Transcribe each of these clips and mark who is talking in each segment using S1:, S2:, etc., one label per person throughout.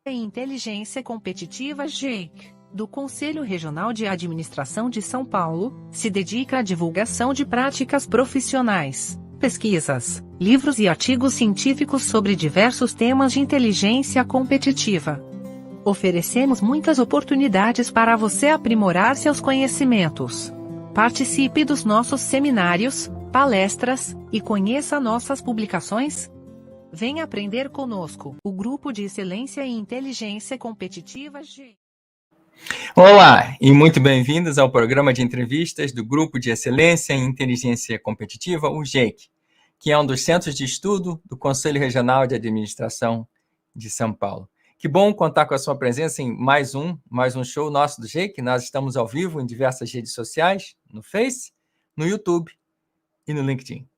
S1: e Inteligência Competitiva GEIC, do Conselho Regional de Administração de São Paulo, se dedica à divulgação de práticas profissionais, pesquisas, livros e artigos científicos sobre diversos temas de inteligência competitiva. Oferecemos muitas oportunidades para você aprimorar seus conhecimentos. Participe dos nossos seminários, palestras, e conheça nossas publicações. Venha aprender conosco, o Grupo de Excelência em Inteligência Competitiva G.
S2: Olá, e muito bem-vindos ao programa de entrevistas do Grupo de Excelência em Inteligência Competitiva, o GEIC, que é um dos centros de estudo do Conselho Regional de Administração de São Paulo. Que bom contar com a sua presença em mais um show nosso do GEIC. Nós estamos ao vivo em diversas redes sociais, no Face, no YouTube e no LinkedIn.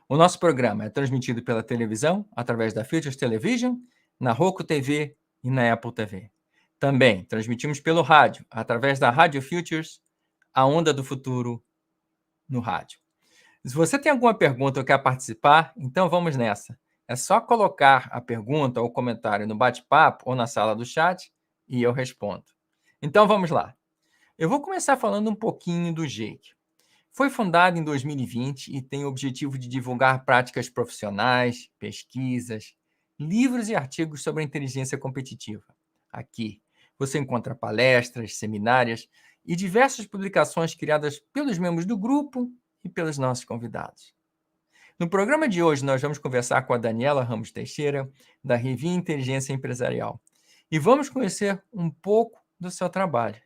S2: O nosso programa é transmitido pela televisão, através da Futures Television, na Roku TV e na Apple TV. Também transmitimos pelo rádio, através da Rádio Futures, a onda do futuro no rádio. Se você tem alguma pergunta ou quer participar, então vamos nessa. É só colocar a pergunta ou comentário no bate-papo ou na sala do chat e eu respondo. Então vamos lá. Eu vou começar falando um pouquinho do GEIC. Foi fundado em 2020 e tem o objetivo de divulgar práticas profissionais, pesquisas, livros e artigos sobre a inteligência competitiva. Aqui você encontra palestras, seminários e diversas publicações criadas pelos membros do grupo e pelos nossos convidados. No programa de hoje, nós vamos conversar com a Daniela Ramos Teixeira, da Revia Inteligência Empresarial, e vamos conhecer um pouco do seu trabalho.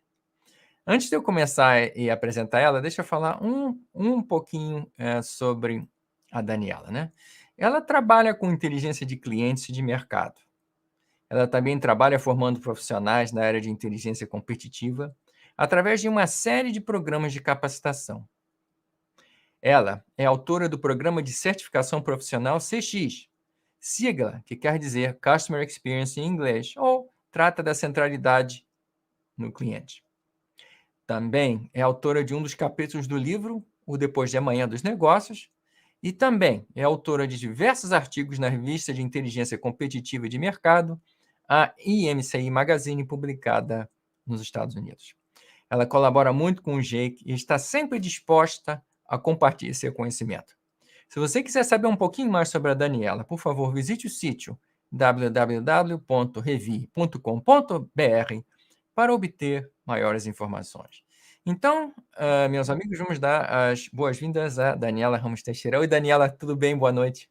S2: Antes de eu começar e apresentar ela, deixa eu falar um pouquinho sobre a Daniela, né? Ela trabalha com inteligência de clientes e de mercado. Ela também trabalha formando profissionais na área de inteligência competitiva através de uma série de programas de capacitação. Ela é autora do programa de certificação profissional CX, sigla que quer dizer Customer Experience em inglês, ou trata da centralidade no cliente. Também é autora de um dos capítulos do livro O Depois de Amanhã dos Negócios e também é autora de diversos artigos na revista de inteligência competitiva e de mercado, a IMCI Magazine, publicada nos Estados Unidos. Ela colabora muito com o GEIC e está sempre disposta a compartilhar seu conhecimento. Se você quiser saber um pouquinho mais sobre a Daniela, por favor, visite o sítio www.revi.com.br para obter maiores informações. Então, meus amigos, vamos dar as boas-vindas a Daniela Ramos Teixeira. Oi, Daniela, tudo bem? Boa noite.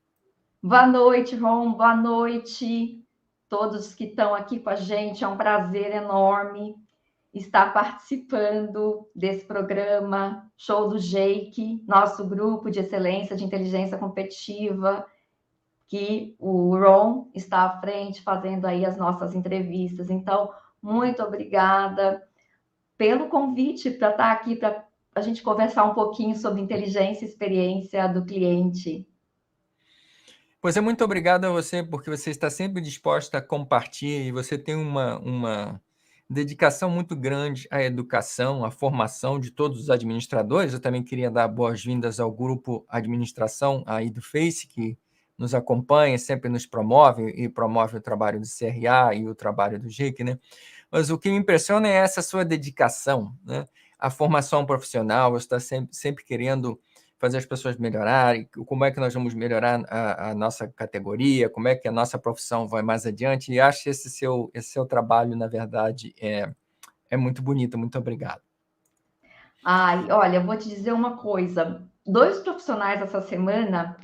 S3: Boa noite, Ron. Boa noite todos que estão aqui com a gente. É um prazer enorme estar participando desse programa Show do GEIC, nosso grupo de excelência de inteligência competitiva, que o Ron está à frente fazendo aí as nossas entrevistas. Então, muito obrigada pelo convite para estar aqui para a gente conversar um pouquinho sobre inteligência e experiência do cliente.
S2: Pois é, muito obrigado a você, porque você está sempre disposta a compartilhar e você tem uma dedicação muito grande à educação, à formação de todos os administradores. Eu também queria dar boas-vindas ao grupo Administração aí do Face, que nos acompanha, sempre nos promove e promove o trabalho do CRA e o trabalho do GEIC, né? Mas o que me impressiona é essa sua dedicação, né? A formação profissional, você está sempre querendo fazer as pessoas melhorarem, como é que nós vamos melhorar a nossa categoria, como é que a nossa profissão vai mais adiante, e acho que esse seu trabalho, na verdade, é muito bonito. Muito obrigado.
S3: Ai, olha, eu vou te dizer uma coisa. 2 profissionais essa semana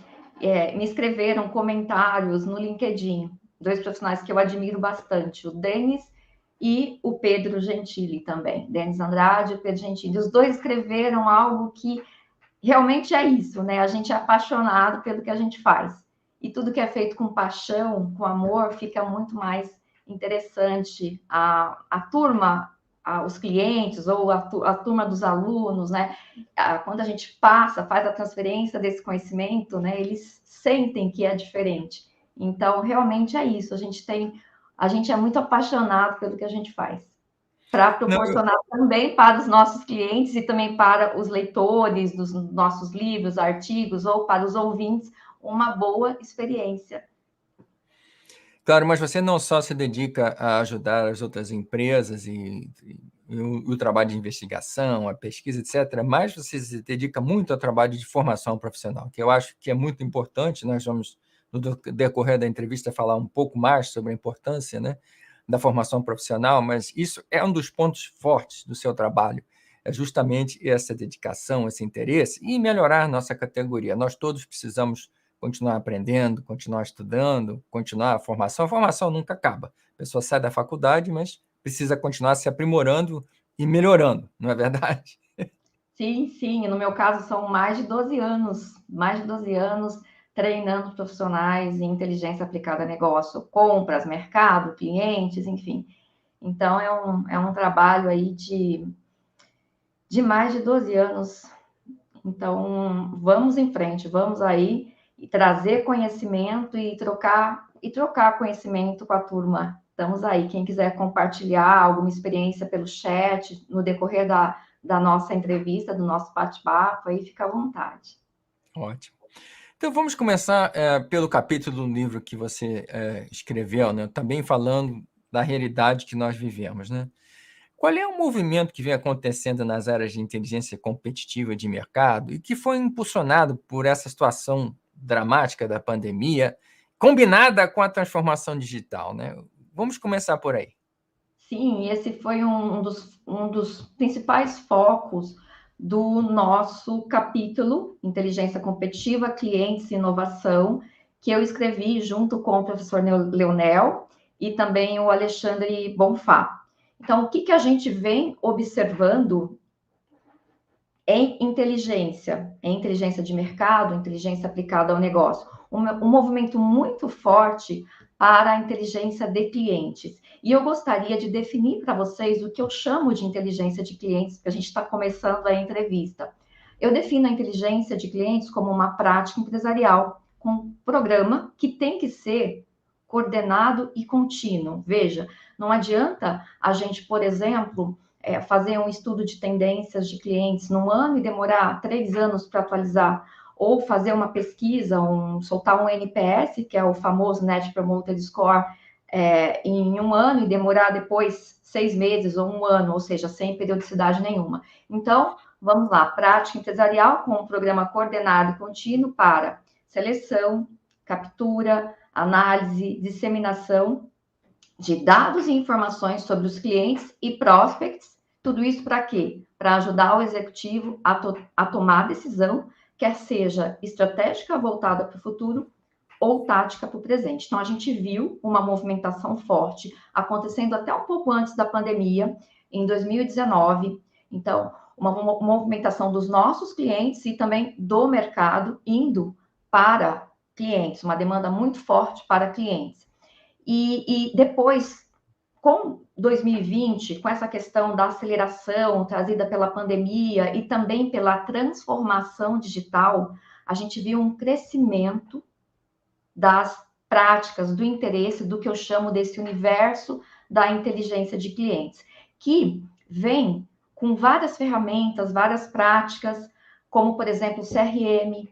S3: me escreveram comentários no LinkedIn, 2 profissionais que eu admiro bastante, o Denis e o Pedro Gentili também, Denis Andrade e Pedro Gentili. Os 2 escreveram algo que realmente é isso, né? A gente é apaixonado pelo que a gente faz. E tudo que é feito com paixão, com amor, fica muito mais interessante. A turma, os clientes ou a turma dos alunos, né? Quando a gente faz a transferência desse conhecimento, né? Eles sentem que é diferente. Então, realmente é isso. A gente é muito apaixonado pelo que a gente faz, para proporcionar também para os nossos clientes e também para os leitores dos nossos livros, artigos, ou para os ouvintes, uma boa experiência.
S2: Claro, mas você não só se dedica a ajudar as outras empresas e o trabalho de investigação, a pesquisa, etc., mas você se dedica muito ao trabalho de formação profissional, que eu acho que é muito importante. Nós vamos, no decorrer da entrevista, falar um pouco mais sobre a importância, né, da formação profissional, mas isso é um dos pontos fortes do seu trabalho, é justamente essa dedicação, esse interesse e melhorar nossa categoria. Nós todos precisamos continuar aprendendo, continuar estudando, continuar a formação. A formação nunca acaba. A pessoa sai da faculdade, mas precisa continuar se aprimorando e melhorando, não é verdade?
S3: Sim, sim. No meu caso, são mais de 12 anos treinando profissionais em inteligência aplicada a negócio, compras, mercado, clientes, enfim. Então, é um trabalho aí de mais de 12 anos. Então, vamos em frente, vamos aí e trazer conhecimento e trocar conhecimento com a turma. Estamos aí. Quem quiser compartilhar alguma experiência pelo chat, no decorrer da nossa entrevista, do nosso bate-papo, aí fica à vontade.
S2: Ótimo. Então, vamos começar pelo capítulo do livro que você escreveu, né? Também falando da realidade que nós vivemos, né? Qual é o movimento que vem acontecendo nas áreas de inteligência competitiva de mercado e que foi impulsionado por essa situação dramática da pandemia, combinada com a transformação digital, né? Vamos começar por aí.
S3: Sim, esse foi um dos principais focos do nosso capítulo Inteligência Competitiva, Clientes e Inovação, que eu escrevi junto com o professor Leonel e também o Alexandre Bonfá. Então, o que a gente vem observando em inteligência de mercado, inteligência aplicada ao negócio? Um movimento muito forte para a inteligência de clientes. E eu gostaria de definir para vocês o que eu chamo de inteligência de clientes, porque a gente está começando a entrevista. Eu defino a inteligência de clientes como uma prática empresarial, com um programa que tem que ser coordenado e contínuo. Veja, não adianta a gente, por exemplo, fazer um estudo de tendências de clientes num ano e demorar 3 anos para atualizar, ou fazer uma pesquisa, soltar um NPS, que é o famoso Net Promoter Score, em um ano e demorar depois 6 meses ou um ano, ou seja, sem periodicidade nenhuma. Então, vamos lá, prática empresarial com um programa coordenado e contínuo para seleção, captura, análise, disseminação de dados e informações sobre os clientes e prospects. Tudo isso para quê? Para ajudar o executivo a tomar decisão, quer seja estratégica voltada para o futuro ou tática para o presente. Então, a gente viu uma movimentação forte acontecendo até um pouco antes da pandemia, em 2019. Então, uma movimentação dos nossos clientes e também do mercado indo para clientes, uma demanda muito forte para clientes. E depois, com 2020, com essa questão da aceleração trazida pela pandemia e também pela transformação digital, a gente viu um crescimento das práticas, do interesse, do que eu chamo desse universo da inteligência de clientes, que vem com várias ferramentas, várias práticas, como, por exemplo, o CRM,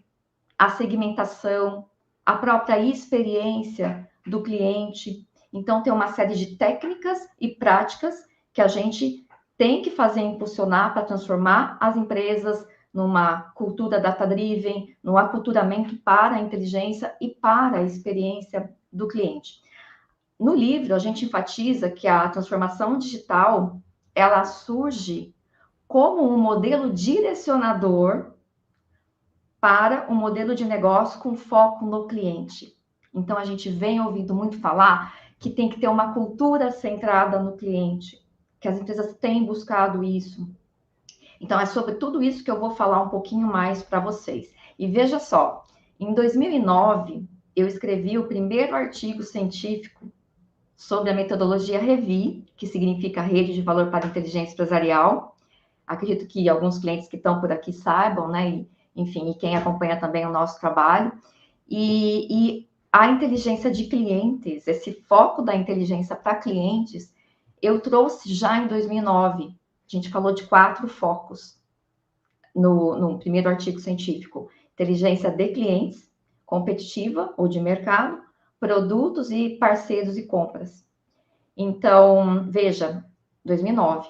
S3: a segmentação, a própria experiência do cliente. Então, tem uma série de técnicas e práticas que a gente tem que fazer impulsionar para transformar as empresas numa cultura data-driven, no aculturamento para a inteligência e para a experiência do cliente. No livro, a gente enfatiza que a transformação digital, ela surge como um modelo direcionador para um modelo de negócio com foco no cliente. Então, a gente vem ouvindo muito falar que tem que ter uma cultura centrada no cliente, que as empresas têm buscado isso. Então, é sobre tudo isso que eu vou falar um pouquinho mais para vocês. E veja só, em 2009, eu escrevi o primeiro artigo científico sobre a metodologia REVI, que significa Rede de Valor para Inteligência Empresarial. Acredito que alguns clientes que estão por aqui saibam, né? E, enfim, e quem acompanha também o nosso trabalho. E a inteligência de clientes, esse foco da inteligência para clientes, eu trouxe já em 2009. A gente falou de 4 focos no primeiro artigo científico. Inteligência de clientes, competitiva ou de mercado, produtos e parceiros e compras. Então, veja, 2009,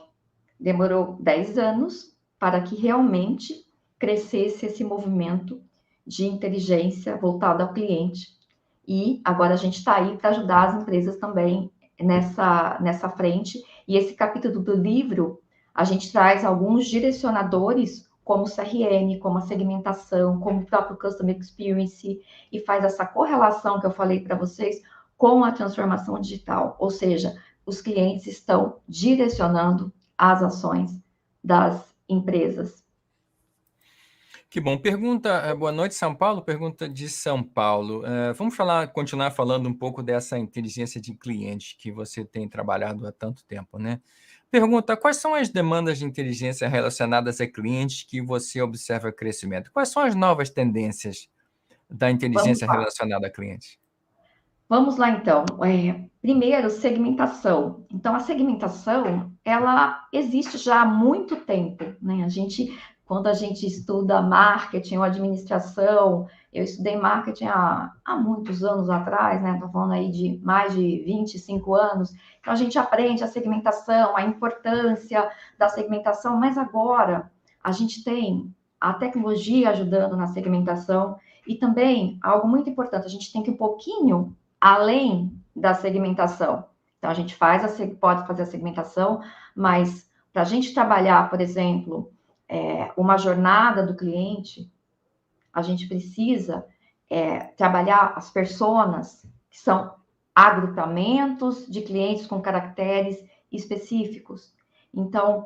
S3: demorou 10 anos para que realmente crescesse esse movimento de inteligência voltado ao cliente. E agora a gente está aí para ajudar as empresas também nessa frente. E esse capítulo do livro, a gente traz alguns direcionadores, como o CRM, como a segmentação, como o próprio Customer Experience, e faz essa correlação que eu falei para vocês com a transformação digital. Ou seja, os clientes estão direcionando as ações das empresas.
S2: Que bom. Boa noite, São Paulo. Pergunta de São Paulo. Vamos continuar falando um pouco dessa inteligência de cliente que você tem trabalhado há tanto tempo, né? Pergunta: quais são as demandas de inteligência relacionadas a clientes que você observa crescimento? Quais são as novas tendências da inteligência relacionada a clientes?
S3: Vamos lá, então. Primeiro, segmentação. Então, a segmentação, ela existe já há muito tempo, né? Quando a gente estuda marketing ou administração, eu estudei marketing há muitos anos atrás, né? Estou falando aí de mais de 25 anos. Então, a gente aprende a segmentação, a importância da segmentação, mas agora a gente tem a tecnologia ajudando na segmentação e também, algo muito importante, a gente tem que um pouquinho além da segmentação. Então, a gente pode fazer a segmentação, mas para a gente trabalhar, por exemplo, uma jornada do cliente, a gente precisa trabalhar as personas, que são agrupamentos de clientes com caracteres específicos. Então,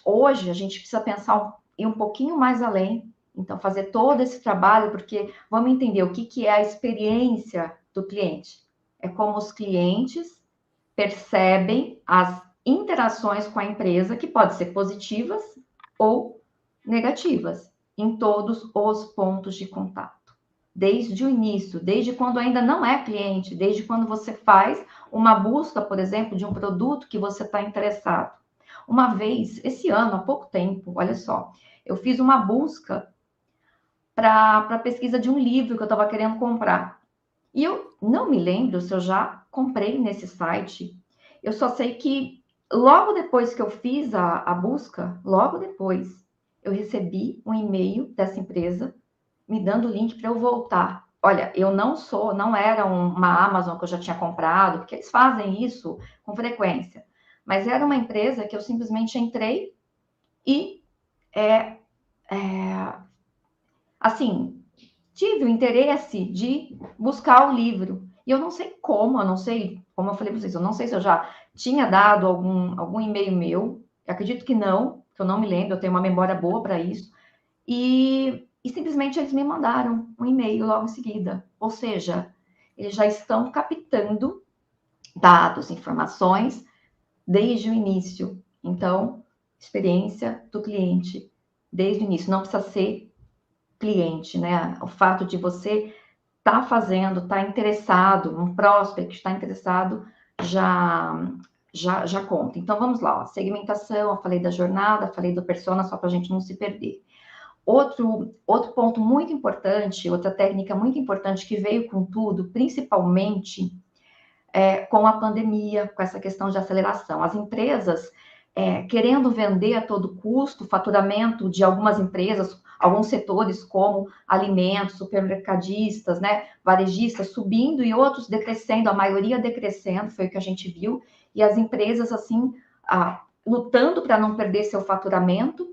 S3: hoje, a gente precisa pensar ir um pouquinho mais além, então, fazer todo esse trabalho, porque vamos entender o que é a experiência do cliente. É como os clientes percebem as interações com a empresa, que podem ser positivas ou negativas, em todos os pontos de contato. Desde o início, desde quando ainda não é cliente, desde quando você faz uma busca, por exemplo, de um produto que você está interessado. Uma vez, esse ano, há pouco tempo, olha só, eu fiz uma busca para pesquisa de um livro que eu estava querendo comprar. E eu não me lembro se eu já comprei nesse site. Eu só sei que logo depois que eu fiz a busca, logo depois, eu recebi um e-mail dessa empresa me dando o link para eu voltar. Olha, eu não era uma Amazon que eu já tinha comprado, porque eles fazem isso com frequência. Mas era uma empresa que eu simplesmente entrei e assim, tive o interesse de buscar o livro. E eu não sei como eu falei para vocês, eu não sei se eu já tinha dado algum e-mail meu, eu acredito que eu não me lembro, eu tenho uma memória boa para isso. E simplesmente eles me mandaram um e-mail logo em seguida. Ou seja, eles já estão captando dados, informações desde o início. Então, experiência do cliente desde o início. Não precisa ser cliente, né? O fato de você estar fazendo, estar interessado, um prospect está interessado, já conta. Então, vamos lá. Ó. Segmentação, eu falei da jornada, falei do persona, só para a gente não se perder. Outro ponto muito importante, outra técnica muito importante que veio com tudo, principalmente com a pandemia, com essa questão de aceleração. As empresas querendo vender a todo custo, faturamento de algumas empresas, alguns setores como alimentos, supermercadistas, né, varejistas subindo e outros decrescendo, a maioria decrescendo, foi o que a gente viu, e as empresas assim lutando para não perder seu faturamento.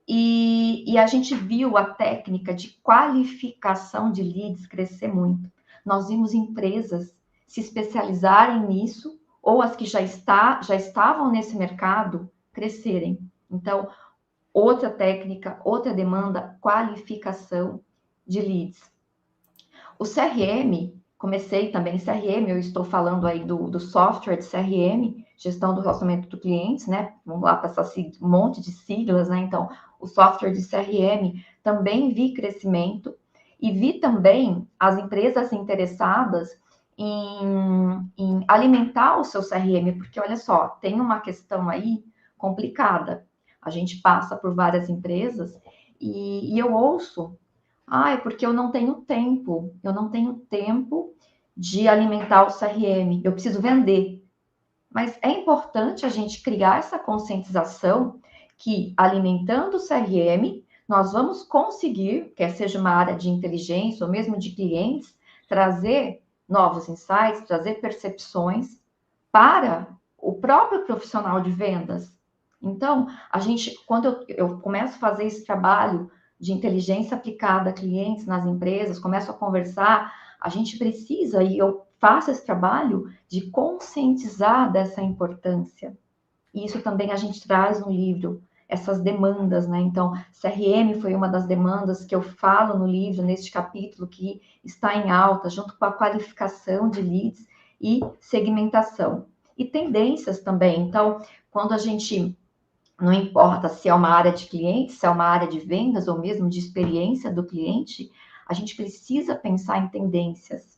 S3: E a gente viu a técnica de qualificação de leads crescer muito. Nós vimos empresas se especializarem nisso, ou as que já estavam nesse mercado crescerem. Então, outra técnica, outra demanda, qualificação de leads. O CRM, comecei também CRM, eu estou falando aí do software de CRM, gestão do relacionamento do cliente, né? Vamos lá para esse monte de siglas, né? Então, o software de CRM também vi crescimento e vi também as empresas interessadas em alimentar o seu CRM, porque olha só, tem uma questão aí complicada. A gente passa por várias empresas e eu ouço, é porque eu não tenho tempo de alimentar o CRM, eu preciso vender. Mas é importante a gente criar essa conscientização que, alimentando o CRM, nós vamos conseguir, quer seja uma área de inteligência ou mesmo de clientes, trazer novos insights, trazer percepções para o próprio profissional de vendas. Então, quando eu começo a fazer esse trabalho de inteligência aplicada a clientes nas empresas, começo a conversar, a gente precisa, e eu faço esse trabalho de conscientizar dessa importância. E isso também a gente traz no livro, essas demandas, né? Então, CRM foi uma das demandas que eu falo no livro, neste capítulo, que está em alta, junto com a qualificação de leads e segmentação. E tendências também. Então, quando a gente, não importa se é uma área de clientes, se é uma área de vendas ou mesmo de experiência do cliente, a gente precisa pensar em tendências.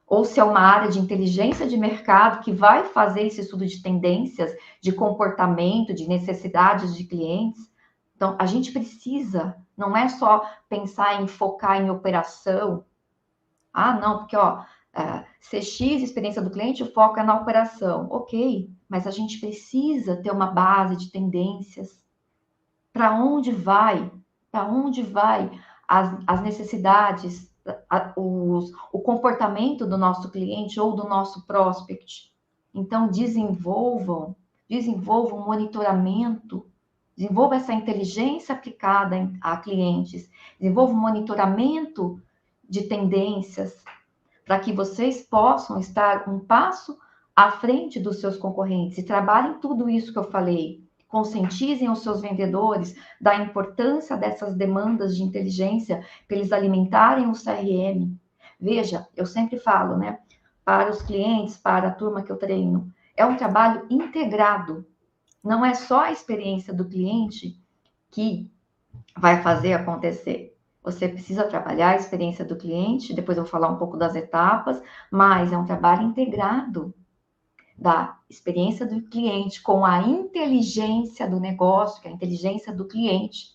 S3: Ou se é uma área de inteligência de mercado que vai fazer esse estudo de tendências, de comportamento, de necessidades de clientes. Então, a gente precisa, não é só pensar em focar em operação. Ah, não, porque, CX, experiência do cliente, o foco é na operação. Ok, mas a gente precisa ter uma base de tendências. Para onde vai? Para onde vai as necessidades, o comportamento do nosso cliente ou do nosso prospect? Então, desenvolvam monitoramento, desenvolva essa inteligência aplicada a clientes, desenvolva um monitoramento de tendências, para que vocês possam estar um passo à frente dos seus concorrentes e trabalhem tudo isso que eu falei. Conscientizem os seus vendedores da importância dessas demandas de inteligência para eles alimentarem o CRM. Veja, eu sempre falo, né, para os clientes, para a turma que eu treino, é um trabalho integrado. Não é só a experiência do cliente que vai fazer acontecer. Você precisa trabalhar a experiência do cliente, depois eu vou falar um pouco das etapas, mas é um trabalho integrado da experiência do cliente com a inteligência do negócio, que é a inteligência do cliente,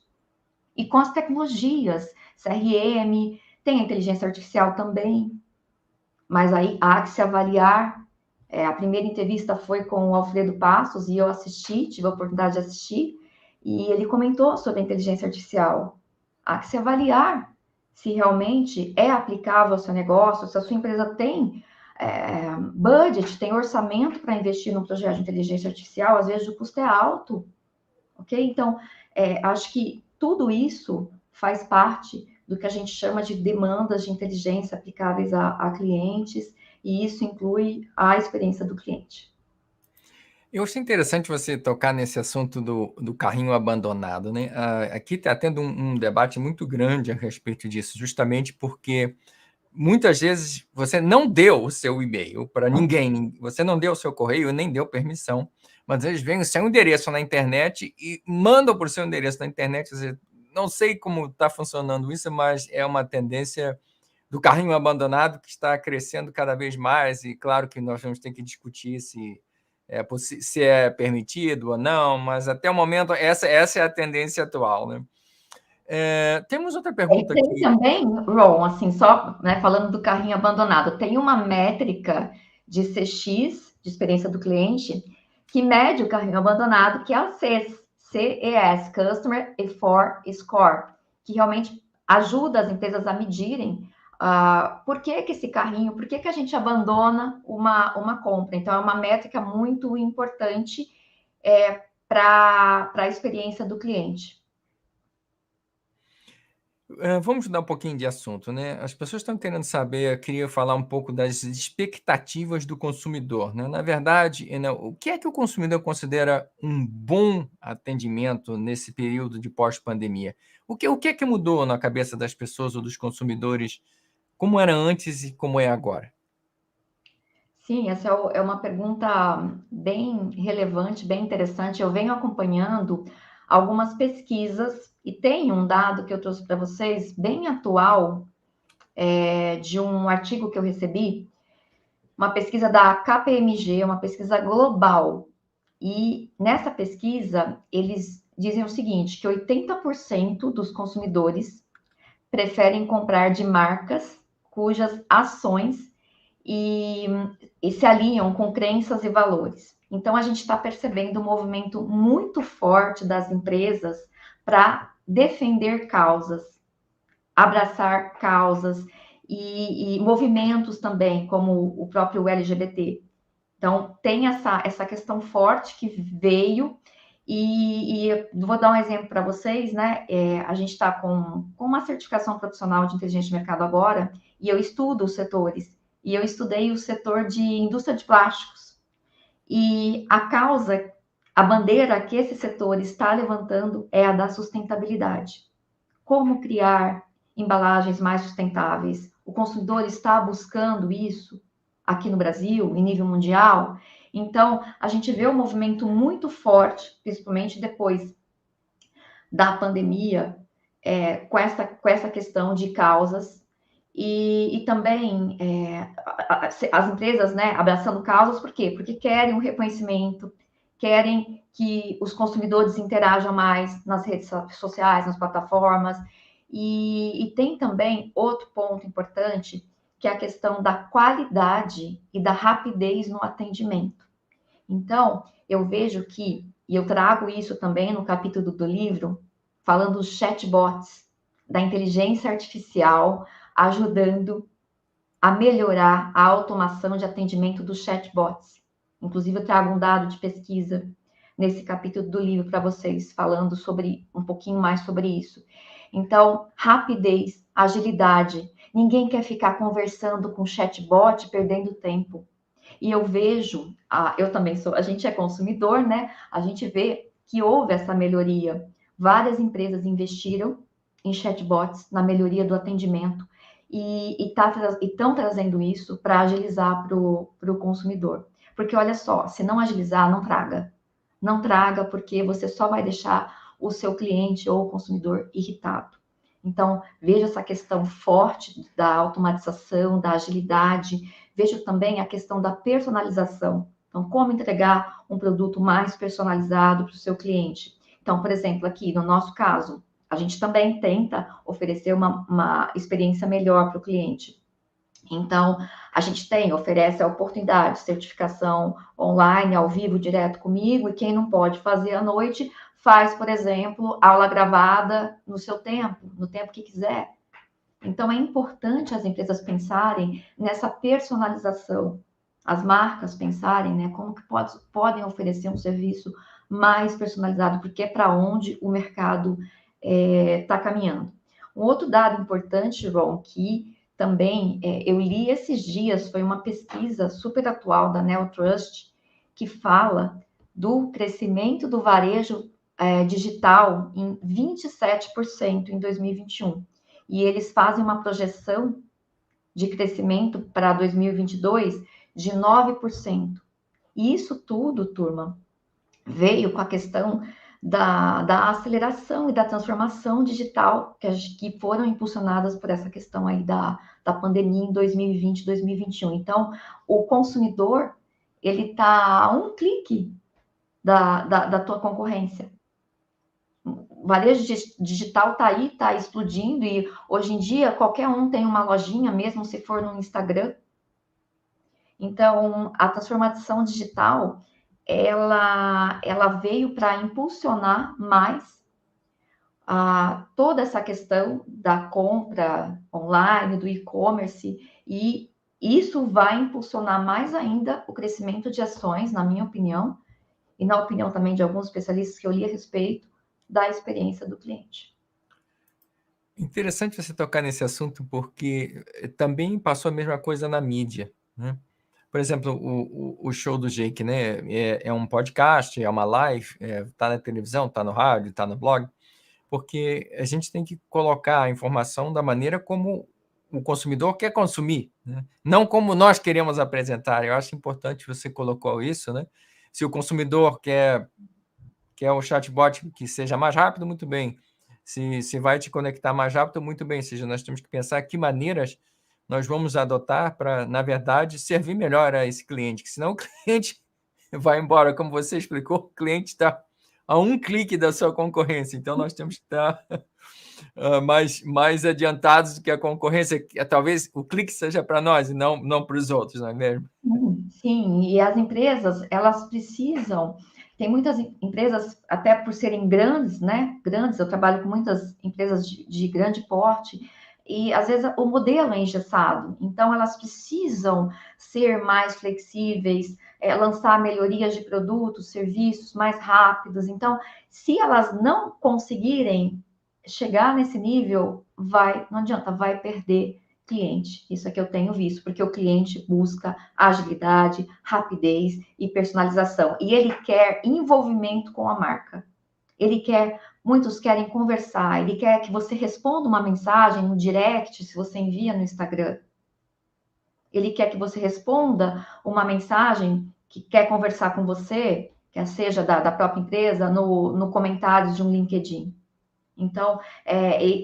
S3: e com as tecnologias, CRM, tem a inteligência artificial também, mas aí há que se avaliar. A primeira entrevista foi com o Alfredo Passos, e eu assisti, tive a oportunidade de assistir, e ele comentou sobre a inteligência artificial. Há que se avaliar se realmente é aplicável ao seu negócio, se a sua empresa tem budget, tem orçamento para investir num projeto de inteligência artificial, às vezes o custo é alto, ok? Então, acho que tudo isso faz parte do que a gente chama de demandas de inteligência aplicáveis a clientes, e isso inclui a experiência do cliente.
S2: Eu achei interessante você tocar nesse assunto do carrinho abandonado, né? Aqui está tendo um debate muito grande a respeito disso, justamente porque muitas vezes você não deu o seu e-mail para ninguém, você não deu o seu correio, nem deu permissão, mas eles vêm o seu endereço na internet e mandam por seu endereço na internet. Quer dizer, não sei como está funcionando isso, mas é uma tendência do carrinho abandonado que está crescendo cada vez mais, e claro que nós vamos ter que discutir se é permitido ou não, mas até o momento essa é a tendência atual, né? Temos outra pergunta
S3: Tem
S2: aqui.
S3: também, Ron, assim, só falando do carrinho abandonado, tem uma métrica de CX, de experiência do cliente, que mede o carrinho abandonado, que é o CES, Customer Effort Score, que realmente ajuda as empresas a medirem por que esse carrinho, por que a gente abandona uma compra. Então, é uma métrica muito importante para a experiência do cliente.
S2: Vamos mudar um pouquinho de assunto, né? As pessoas estão querendo saber, eu queria falar um pouco das expectativas do consumidor, né? Na verdade, né, o que é que o consumidor considera um bom atendimento nesse período de pós-pandemia? O que é que mudou na cabeça das pessoas ou dos consumidores, como era antes e como é agora?
S3: Sim, essa é uma pergunta bem relevante, bem interessante. Eu venho acompanhando algumas pesquisas e tem um dado que eu trouxe para vocês, bem atual, de um artigo que eu recebi, uma pesquisa da KPMG, uma pesquisa global. E nessa pesquisa, eles dizem o seguinte, que 80% dos consumidores preferem comprar de marcas cujas ações e, e se alinham com crenças e valores. Então, a gente está percebendo um movimento muito forte das empresas para defender causas, abraçar causas e movimentos também, como o próprio LGBT. Então, tem essa questão forte que veio, e vou dar um exemplo para vocês, né? A gente está com uma certificação profissional de inteligência de mercado agora, e eu estudo os setores, e eu estudei o setor de indústria de plásticos. E a causa, a bandeira que esse setor está levantando é a da sustentabilidade. Como criar embalagens mais sustentáveis? O consumidor está buscando isso aqui no Brasil, em nível mundial? Então, a gente vê um movimento muito forte, principalmente depois da pandemia, com essa questão de causas, e também as empresas, né, abraçando causas, por quê? Porque querem um reconhecimento, querem que os consumidores interajam mais nas redes sociais, nas plataformas, e tem também outro ponto importante, que é a questão da qualidade e da rapidez no atendimento. Então, eu vejo que, e eu trago isso também no capítulo do livro, falando dos chatbots, da inteligência artificial, ajudando a melhorar a automação de atendimento dos chatbots. Inclusive, eu trago um dado de pesquisa nesse capítulo do livro para vocês, falando sobre um pouquinho mais sobre isso. Então, rapidez, agilidade. Ninguém quer ficar conversando com chatbot, perdendo tempo. E eu vejo, eu também sou, a gente é consumidor, né? A gente vê que houve essa melhoria. Várias empresas investiram em chatbots, na melhoria do atendimento, e estão trazendo isso para agilizar para o consumidor. Porque olha só, se não agilizar, não traga. Não traga, porque você só vai deixar o seu cliente ou o consumidor irritado. Então, veja essa questão forte da automatização, da agilidade. Vejo também a questão da personalização. Então, como entregar um produto mais personalizado para o seu cliente. Então, por exemplo, aqui no nosso caso, a gente também tenta oferecer uma experiência melhor para o cliente. Então, a gente oferece a oportunidade de certificação online, ao vivo, direto comigo, e quem não pode fazer à noite, faz, por exemplo, aula gravada no seu tempo, no tempo que quiser. Então, é importante as empresas pensarem nessa personalização, as marcas pensarem, né, como que podem oferecer um serviço mais personalizado, porque é para onde o mercado está caminhando. Um outro dado importante, João, que também eu li esses dias, foi uma pesquisa super atual da Neotrust, que fala do crescimento do varejo digital em 27% em 2021. E eles fazem uma projeção de crescimento para 2022 de 9%. E isso tudo, turma, veio com a questão da aceleração e da transformação digital que foram impulsionadas por essa questão aí da pandemia em 2020, 2021. Então, o consumidor, ele está a um clique da tua concorrência. O varejo digital está aí, está explodindo, e hoje em dia qualquer um tem uma lojinha, mesmo se for no Instagram. Então, a transformação digital, ela veio para impulsionar mais toda essa questão da compra online, do e-commerce, e isso vai impulsionar mais ainda o crescimento de ações, na minha opinião, e na opinião também de alguns especialistas que eu li a respeito, da experiência do cliente.
S2: Interessante você tocar nesse assunto, porque também passou a mesma coisa na mídia, né? Por exemplo, o show do Jake, né? É um podcast, é uma live, tá na televisão, tá no rádio, tá no blog, porque a gente tem que colocar a informação da maneira como o consumidor quer consumir, né? Não como nós queremos apresentar. Eu acho importante você colocou isso, né? Se o consumidor quer um chatbot que seja mais rápido, muito bem. Se vai te conectar mais rápido, muito bem. Ou seja, nós temos que pensar que maneiras nós vamos adotar para, na verdade, servir melhor a esse cliente, que senão o cliente vai embora. Como você explicou, o cliente está a um clique da sua concorrência. Então, nós temos que estar mais adiantados do que a concorrência. Talvez o clique seja para nós e não para os outros, não é mesmo?
S3: Sim, e as empresas, elas precisam... Tem muitas empresas, até por serem grandes, né? Grandes, eu trabalho com muitas empresas de grande porte, e às vezes o modelo é engessado. Então, elas precisam ser mais flexíveis, lançar melhorias de produtos, serviços mais rápidos. Então, se elas não conseguirem chegar nesse nível, não adianta, vai perder cliente. Isso é que eu tenho visto, porque o cliente busca agilidade, rapidez e personalização. E ele quer envolvimento com a marca. Muitos querem conversar, ele quer que você responda uma mensagem no direct, se você envia no Instagram. Ele quer que você responda uma mensagem que quer conversar com você, quer seja da própria empresa, no comentário de um LinkedIn. Então,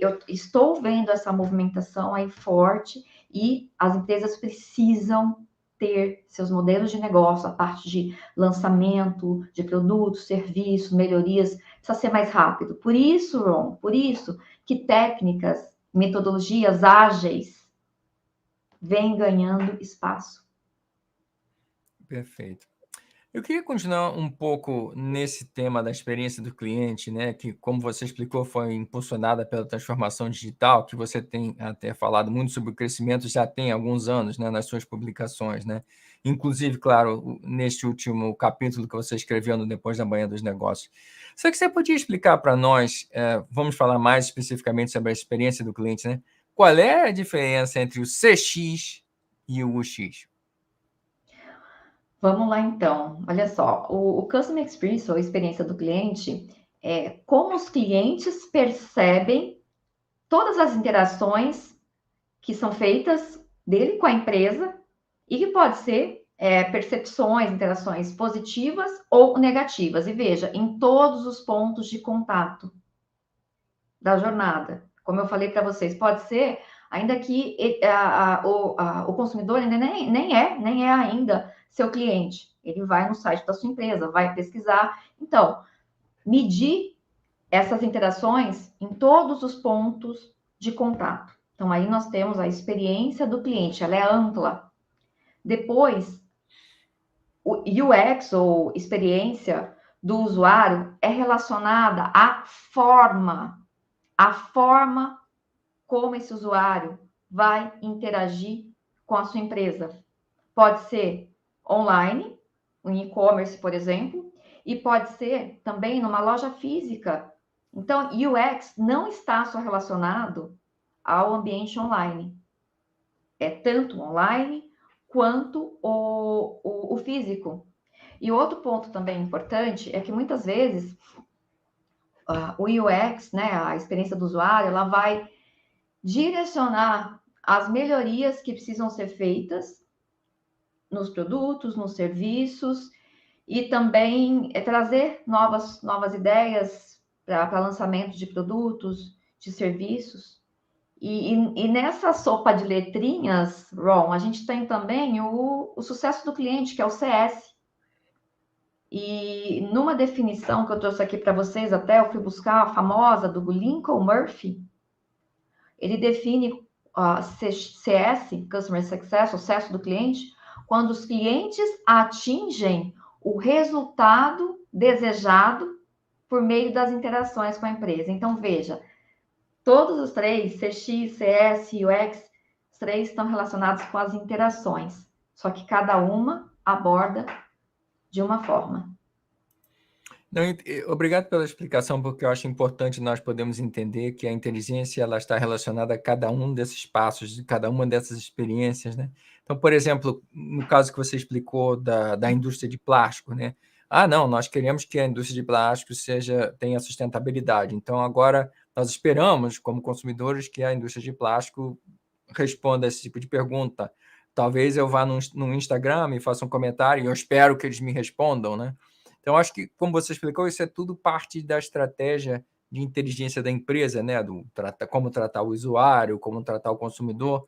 S3: eu estou vendo essa movimentação aí forte e as empresas precisam ter seus modelos de negócio, a parte de lançamento de produtos, serviços, melhorias, precisa ser mais rápido. Por isso, Ron, que técnicas, metodologias ágeis vêm ganhando espaço.
S2: Perfeito. Eu queria continuar um pouco nesse tema da experiência do cliente, né? Que, como você explicou, foi impulsionada pela transformação digital, que você tem até falado muito sobre o crescimento já tem alguns anos, né, nas suas publicações, né? Inclusive, claro, neste último capítulo que você escreveu no Depois da Manhã dos Negócios. Só que você podia explicar para nós, vamos falar mais especificamente sobre a experiência do cliente, né? Qual é a diferença entre o CX e o UX?
S3: Vamos lá, então. Olha só, o Customer Experience, ou a experiência do cliente, é como os clientes percebem todas as interações que são feitas dele com a empresa e que pode ser percepções, interações positivas ou negativas. E veja, em todos os pontos de contato da jornada. Como eu falei para vocês, pode ser, ainda que o consumidor ainda nem é ainda seu cliente. Ele vai no site da sua empresa, vai pesquisar. Então, medir essas interações em todos os pontos de contato. Então, aí nós temos a experiência do cliente, ela é ampla. Depois, o UX, ou experiência do usuário, é relacionada à forma como esse usuário vai interagir com a sua empresa. Pode ser online, um e-commerce, por exemplo, e pode ser também numa loja física. Então, UX não está só relacionado ao ambiente online. É tanto online quanto o físico. E outro ponto também importante é que muitas vezes o UX, né, a experiência do usuário, ela vai direcionar as melhorias que precisam ser feitas nos produtos, nos serviços, e também trazer novas ideias para lançamento de produtos, de serviços. E nessa sopa de letrinhas, Ron, a gente tem também o sucesso do cliente, que é o CS. E numa definição que eu trouxe aqui para vocês, até eu fui buscar a famosa do Lincoln Murphy, ele define CS, Customer Success, sucesso do cliente, quando os clientes atingem o resultado desejado por meio das interações com a empresa. Então, veja, todos os três, CX, CS e UX, os três estão relacionados com as interações, só que cada uma aborda de uma forma.
S2: Não, obrigado pela explicação, porque eu acho importante nós podermos entender que a inteligência ela está relacionada a cada um desses passos, de cada uma dessas experiências, né? Então, por exemplo, no caso que você explicou da indústria de plástico, né? Não, nós queremos que a indústria de plástico tenha sustentabilidade. Então, agora nós esperamos, como consumidores, que a indústria de plástico responda a esse tipo de pergunta. Talvez eu vá no Instagram e faça um comentário e eu espero que eles me respondam, né? Então, acho que, como você explicou, isso é tudo parte da estratégia de inteligência da empresa, né? Como tratar o usuário, como tratar o consumidor,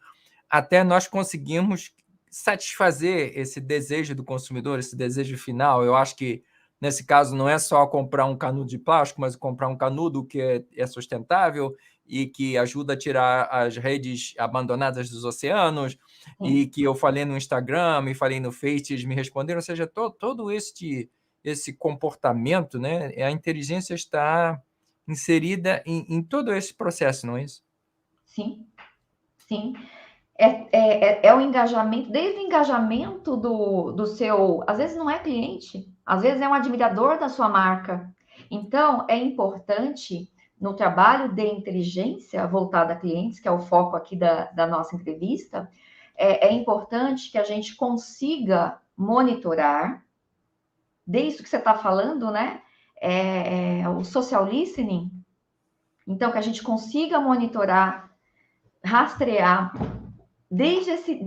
S2: até nós conseguimos satisfazer esse desejo do consumidor, esse desejo final. Eu acho que Nesse caso, não é só comprar um canudo de plástico, mas comprar um canudo que é sustentável e que ajuda a tirar as redes abandonadas dos oceanos, e que eu falei no Instagram e falei no Face, eles me responderam. Ou seja, todo esse comportamento, né? A inteligência está inserida em todo esse processo, não é isso?
S3: Sim, sim. É o engajamento, desde o engajamento do seu, às vezes não é cliente, às vezes é um admirador da sua marca. Então, é importante no trabalho de inteligência voltado a clientes, que é o foco aqui da nossa entrevista, é importante que a gente consiga monitorar, desde o que você está falando, né? O social listening. Então, que a gente consiga monitorar, rastrear, desde esse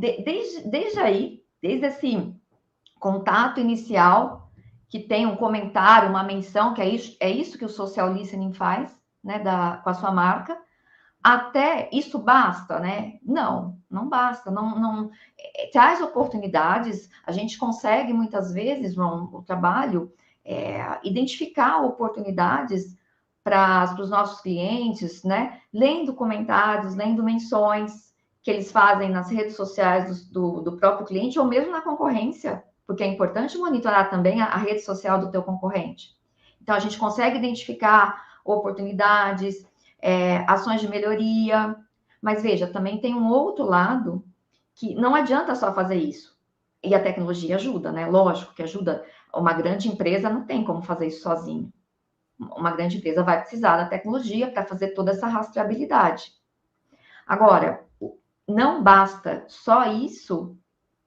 S3: contato inicial, que tem um comentário, uma menção, que é isso que o social listening faz, né, com a sua marca, até isso basta, né? Não basta, não traz oportunidades. A gente consegue muitas vezes, Ron, o trabalho, identificar oportunidades para os nossos clientes, né? Lendo comentários, lendo menções que eles fazem nas redes sociais do próprio cliente, ou mesmo na concorrência, porque é importante monitorar também a rede social do teu concorrente. Então, a gente consegue identificar oportunidades, ações de melhoria, mas veja, também tem um outro lado que não adianta só fazer isso. E a tecnologia ajuda, né? Lógico que ajuda. Uma grande empresa não tem como fazer isso sozinha. Uma grande empresa vai precisar da tecnologia para fazer toda essa rastreabilidade. Agora, não basta só isso,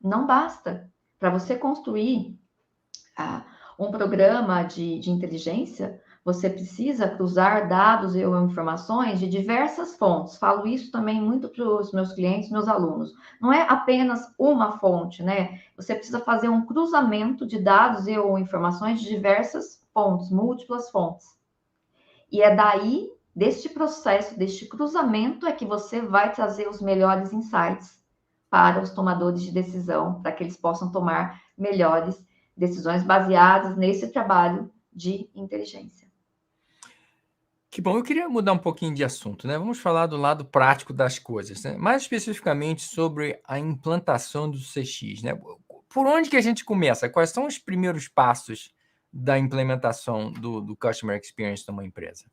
S3: não basta. Para você construir um programa de inteligência, você precisa cruzar dados ou informações de diversas fontes. Falo isso também muito para os meus clientes, meus alunos. Não é apenas uma fonte, né? Você precisa fazer um cruzamento de dados ou informações de diversas fontes, múltiplas fontes. E é daí, deste processo, deste cruzamento, é que você vai trazer os melhores insights para os tomadores de decisão, para que eles possam tomar melhores decisões baseadas nesse trabalho de inteligência.
S2: Que bom, eu queria mudar um pouquinho de assunto, né? Vamos falar do lado prático das coisas, né? Mais especificamente sobre a implantação do CX, né? Por onde que a gente começa? Quais são os primeiros passos da implementação do Customer Experience numa empresa?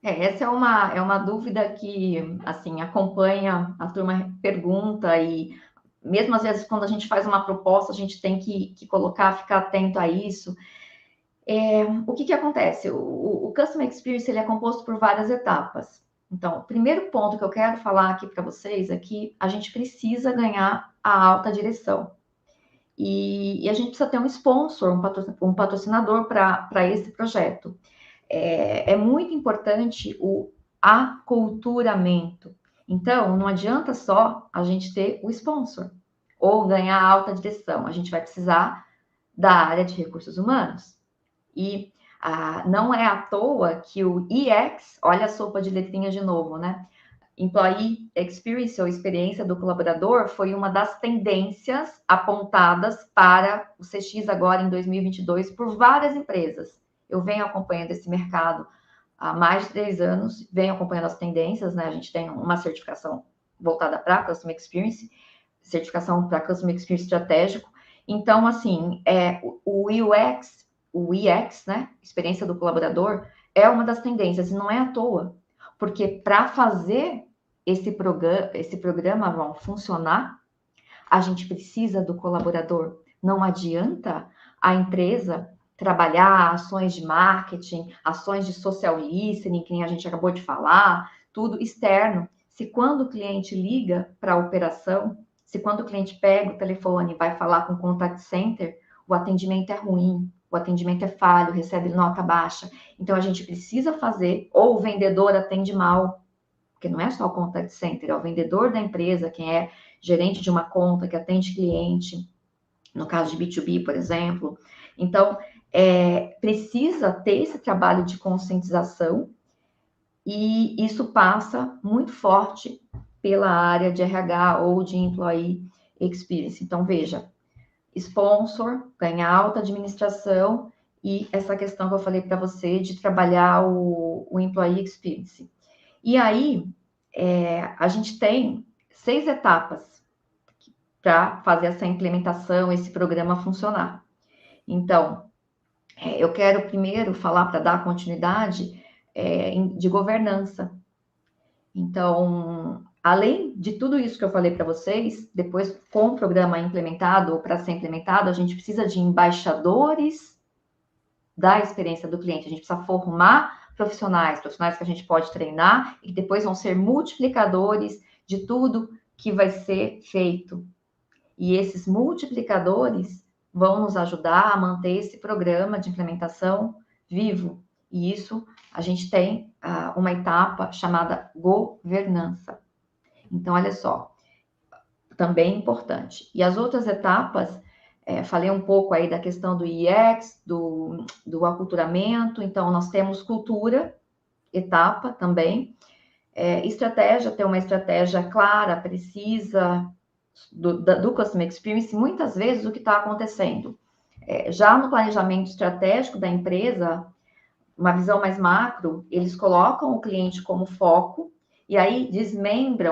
S3: Essa é uma dúvida que, assim, acompanha, a turma pergunta, e mesmo às vezes quando a gente faz uma proposta, a gente tem que colocar, ficar atento a isso. O que acontece? O Customer Experience ele é composto por várias etapas. Então, o primeiro ponto que eu quero falar aqui para vocês é que a gente precisa ganhar a alta direção. E a gente precisa ter um sponsor, um patrocinador para esse projeto. É muito importante o aculturamento. Então, não adianta só a gente ter o sponsor ou ganhar a alta direção. A gente vai precisar da área de recursos humanos. E não é à toa que o EX, olha a sopa de letrinhas de novo, né? Employee Experience, ou experiência do colaborador, foi uma das tendências apontadas para o CX agora em 2022 por várias empresas. Eu venho acompanhando esse mercado há mais de 3 anos, venho acompanhando as tendências, né? A gente tem uma certificação voltada para Customer Experience, certificação para Customer Experience estratégico. Então, assim, o UX, o EX, né? Experiência do colaborador, é uma das tendências, e não é à toa. Porque para fazer esse programa vão funcionar, a gente precisa do colaborador. Não adianta a empresa trabalhar ações de marketing, ações de social listening, que a gente acabou de falar, tudo externo. Se quando o cliente liga para a operação, se quando o cliente pega o telefone e vai falar com o contact center, o atendimento é ruim, o atendimento é falho, recebe nota baixa. Então, a gente precisa fazer, ou o vendedor atende mal, porque não é só o contact center, é o vendedor da empresa, quem é gerente de uma conta, que atende cliente, no caso de B2B, por exemplo. Então, precisa ter esse trabalho de conscientização, e isso passa muito forte pela área de RH ou de Employee Experience. Então, veja, sponsor, ganhar alta administração e essa questão que eu falei para você de trabalhar o Employee Experience. E aí, a gente tem 6 etapas para fazer essa implementação, esse programa funcionar. Então, eu quero primeiro falar, para dar continuidade, de governança. Então, além de tudo isso que eu falei para vocês, depois, com o programa implementado ou para ser implementado, a gente precisa de embaixadores da experiência do cliente. A gente precisa formar profissionais que a gente pode treinar e que depois vão ser multiplicadores de tudo que vai ser feito. E esses multiplicadores vão nos ajudar a manter esse programa de implementação vivo. E isso a gente tem uma etapa chamada governança. Então, olha só, também importante. E as outras etapas, falei um pouco aí da questão do IEX, do aculturamento. Então, nós temos cultura, etapa também. Estratégia, ter uma estratégia clara, precisa, do Customer Experience. Muitas vezes o que está acontecendo? Já no planejamento estratégico da empresa, uma visão mais macro, eles colocam o cliente como foco, e aí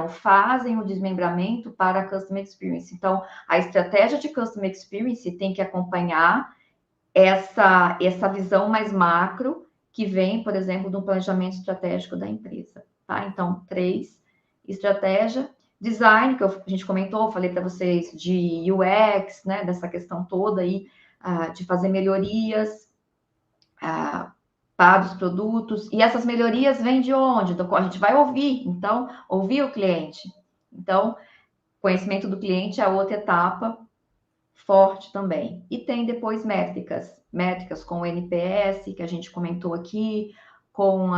S3: fazem o desmembramento para a Customer Experience. Então, a estratégia de Customer Experience tem que acompanhar essa visão mais macro que vem, por exemplo, do planejamento estratégico da empresa. Tá? Então, 3, estratégia, design, que a gente comentou, falei para vocês de UX, né, dessa questão toda aí, de fazer melhorias para os produtos, e essas melhorias vêm de onde? A gente vai ouvir, então, ouvir o cliente. Então, conhecimento do cliente é outra etapa forte também. E tem depois métricas com o NPS, que a gente comentou aqui, com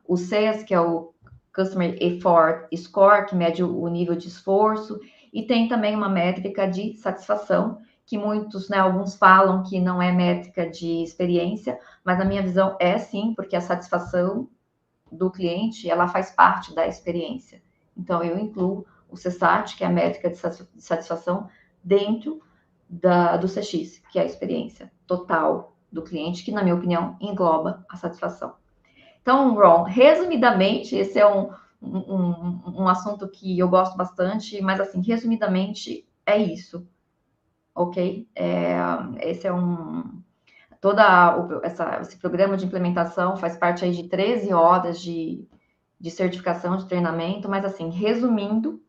S3: o CES, que é o Customer Effort Score, que mede o nível de esforço, e tem também uma métrica de satisfação, que muitos, né, alguns falam que não é métrica de experiência, mas na minha visão é sim, porque a satisfação do cliente, ela faz parte da experiência. Então, eu incluo o CSAT, que é a métrica de satisfação, dentro do CX, que é a experiência total do cliente, que, na minha opinião, engloba a satisfação. Então, Ron, resumidamente, esse é um assunto que eu gosto bastante, mas, assim, resumidamente, é isso, ok? Esse é esse programa de implementação faz parte aí de 13 horas de certificação, de treinamento, mas, assim, resumindo,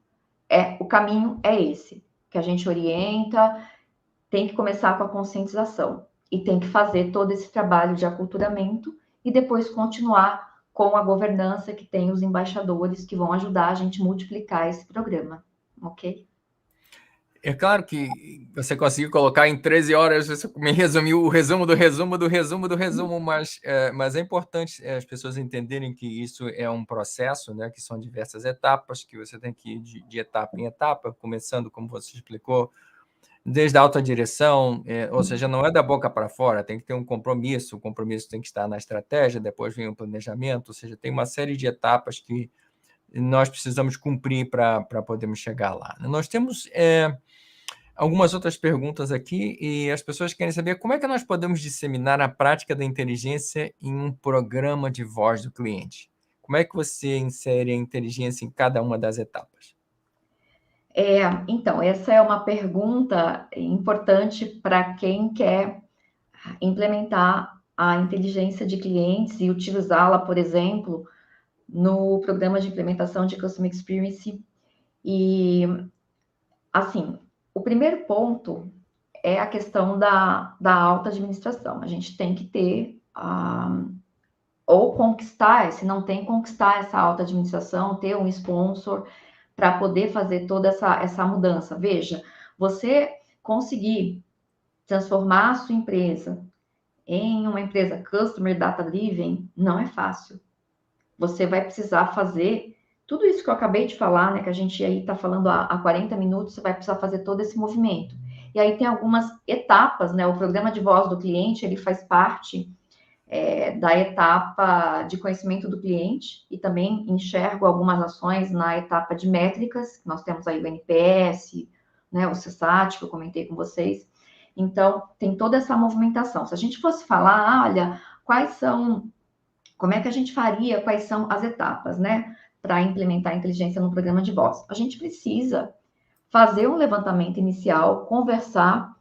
S3: o caminho é esse, que a gente orienta, tem que começar com a conscientização e tem que fazer todo esse trabalho de aculturamento e depois continuar com a governança, que tem os embaixadores que vão ajudar a gente multiplicar esse programa, ok?
S2: É claro que você conseguiu colocar em 13 horas, você me resumiu o resumo do resumo do resumo do resumo, mas é importante as pessoas entenderem que isso é um processo, né, que são diversas etapas, que você tem que ir de etapa em etapa, começando, como você explicou, desde a alta direção, ou seja, não é da boca para fora, tem que ter um compromisso, o compromisso tem que estar na estratégia, depois vem o planejamento, ou seja, tem uma série de etapas que nós precisamos cumprir para podermos chegar lá. Nós temos algumas outras perguntas aqui, e as pessoas querem saber como é que nós podemos disseminar a prática da inteligência em um programa de voz do cliente. Como é que você insere a inteligência em cada uma das etapas?
S3: Então, essa é uma pergunta importante para quem quer implementar a inteligência de clientes e utilizá-la, por exemplo, no programa de implementação de Customer Experience. E, assim, o primeiro ponto é a questão da alta administração. A gente tem que ter, ou conquistar, se não tem, conquistar essa alta administração, ter um sponsor para poder fazer toda essa mudança. Veja, você conseguir transformar a sua empresa em uma empresa Customer Data Driven não é fácil. Você vai precisar fazer tudo isso que eu acabei de falar, né, que a gente aí está falando há 40 minutos, você vai precisar fazer todo esse movimento. E aí tem algumas etapas, né, o programa de voz do cliente, ele faz parte da etapa de conhecimento do cliente e também enxergo algumas ações na etapa de métricas, nós temos aí o NPS, né, o CSAT, que eu comentei com vocês. Então, tem toda essa movimentação. Se a gente fosse falar, olha, como é que a gente faria, quais são as etapas, né, para implementar a inteligência no programa de voz? A gente precisa fazer um levantamento inicial, conversar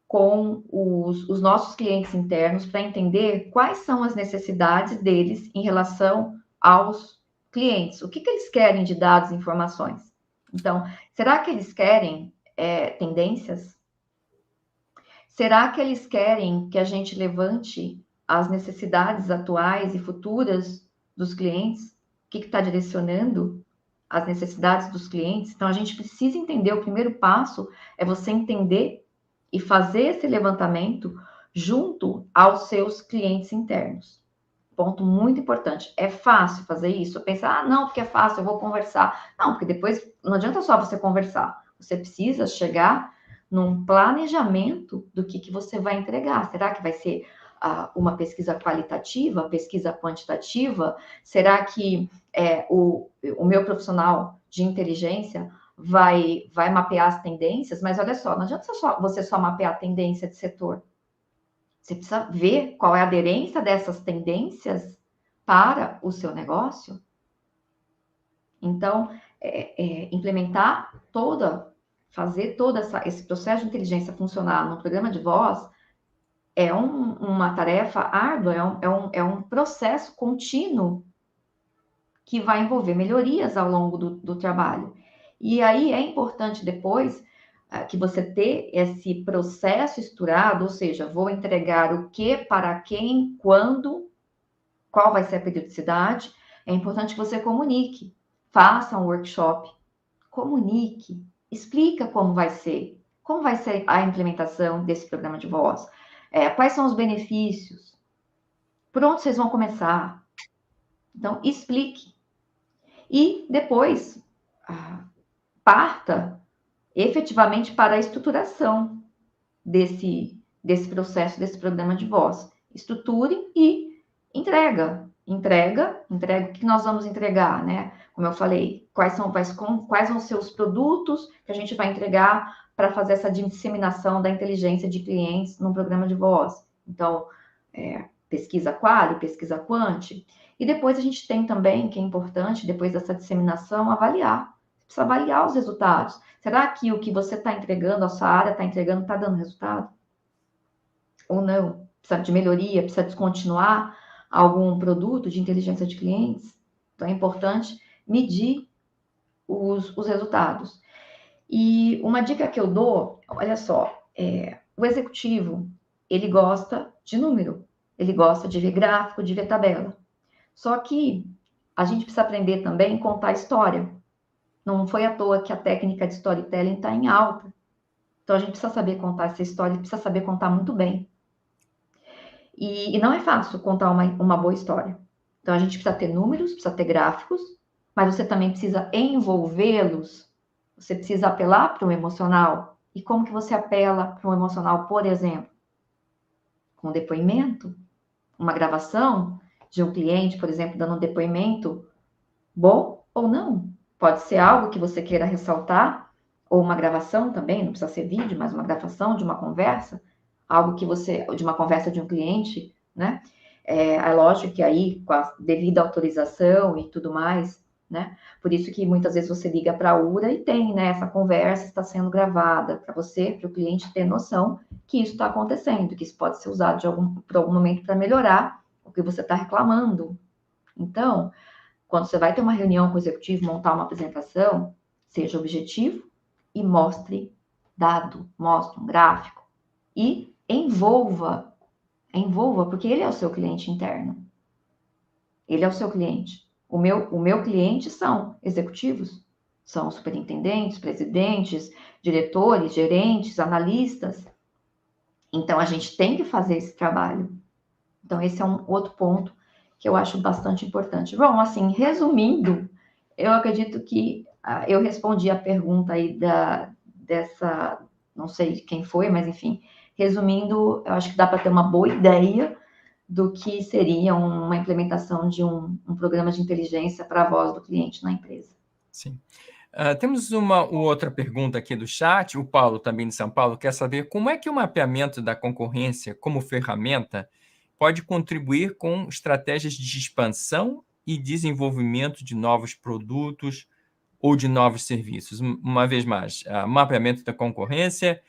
S3: com os nossos clientes internos para entender quais são as necessidades deles em relação aos clientes. O que eles querem de dados e informações? Então, será que eles querem tendências? Será que eles querem que a gente levante as necessidades atuais e futuras dos clientes? O que está direcionando as necessidades dos clientes? Então, a gente precisa entender, o primeiro passo é você entender e fazer esse levantamento junto aos seus clientes internos. Ponto muito importante. É fácil fazer isso? Pensar, não, porque é fácil, eu vou conversar. Não, porque depois não adianta só você conversar. Você precisa chegar num planejamento do que você vai entregar. Será que vai ser uma pesquisa qualitativa, pesquisa quantitativa? Será que o meu profissional de inteligência vai mapear as tendências? Mas olha só, não adianta você só mapear a tendência de setor. Você precisa ver qual é a aderência dessas tendências para o seu negócio. Então, fazer todo esse processo de inteligência funcionar no programa de voz é uma tarefa árdua, é um processo contínuo que vai envolver melhorias ao longo do trabalho. E aí é importante depois que você ter esse processo estruturado, ou seja, vou entregar o que, para quem, quando, qual vai ser a periodicidade. É importante que você comunique, faça um workshop, comunique, explica como vai ser a implementação desse programa de voz, quais são os benefícios, por onde vocês vão começar. Então, explique. E depois, parta efetivamente para a estruturação desse processo, desse programa de voz. Estruture e entrega o que nós vamos entregar, né? Como eu falei, quais vão ser os produtos que a gente vai entregar para fazer essa disseminação da inteligência de clientes num programa de voz. Então, pesquisa quali, pesquisa quanti. E depois a gente tem também, que é importante, depois dessa disseminação, avaliar. Você precisa avaliar os resultados. Será que o que você está entregando, a sua área está entregando, está dando resultado? Ou não? Precisa de melhoria? Precisa descontinuar algum produto de inteligência de clientes? Então, é importante medir os resultados. E uma dica que eu dou, olha só, o executivo, ele gosta de número, ele gosta de ver gráfico, de ver tabela. Só que a gente precisa aprender também a contar história. Não foi à toa que a técnica de storytelling está em alta. Então, a gente precisa saber contar essa história, precisa saber contar muito bem. E não é fácil contar uma boa história. Então, a gente precisa ter números, precisa ter gráficos, mas você também precisa envolvê-los. Você precisa apelar para o emocional. E como que você apela para o emocional, por exemplo? Com depoimento, uma gravação de um cliente, por exemplo, dando um depoimento bom ou não. Pode ser algo que você queira ressaltar, ou uma gravação também, não precisa ser vídeo, mas uma gravação de uma conversa, de uma conversa de um cliente, né? É lógico que aí, com a devida autorização e tudo mais, né? Por isso que muitas vezes você liga para a URA e tem, né? Essa conversa está sendo gravada para o cliente ter noção que isso está acontecendo, que isso pode ser usado por algum momento para melhorar o que você está reclamando. Então, quando você vai ter uma reunião com o executivo, montar uma apresentação, seja objetivo e mostre dado, mostre um gráfico e envolva, porque ele é o seu cliente interno. Ele é o seu cliente. O meu cliente são executivos, são superintendentes, presidentes, diretores, gerentes, analistas. Então, a gente tem que fazer esse trabalho. Então, esse é um outro ponto que eu acho bastante importante. Bom, assim, resumindo, eu acredito que eu respondi a pergunta aí dessa, não sei quem foi, mas enfim, resumindo, eu acho que dá para ter uma boa ideia do que seria uma implementação de um programa de inteligência para a voz do cliente na empresa.
S2: Sim. Temos uma outra pergunta aqui do chat. O Paulo, também de São Paulo, quer saber como é que o mapeamento da concorrência como ferramenta pode contribuir com estratégias de expansão e desenvolvimento de novos produtos ou de novos serviços. Uma vez mais, o mapeamento da concorrência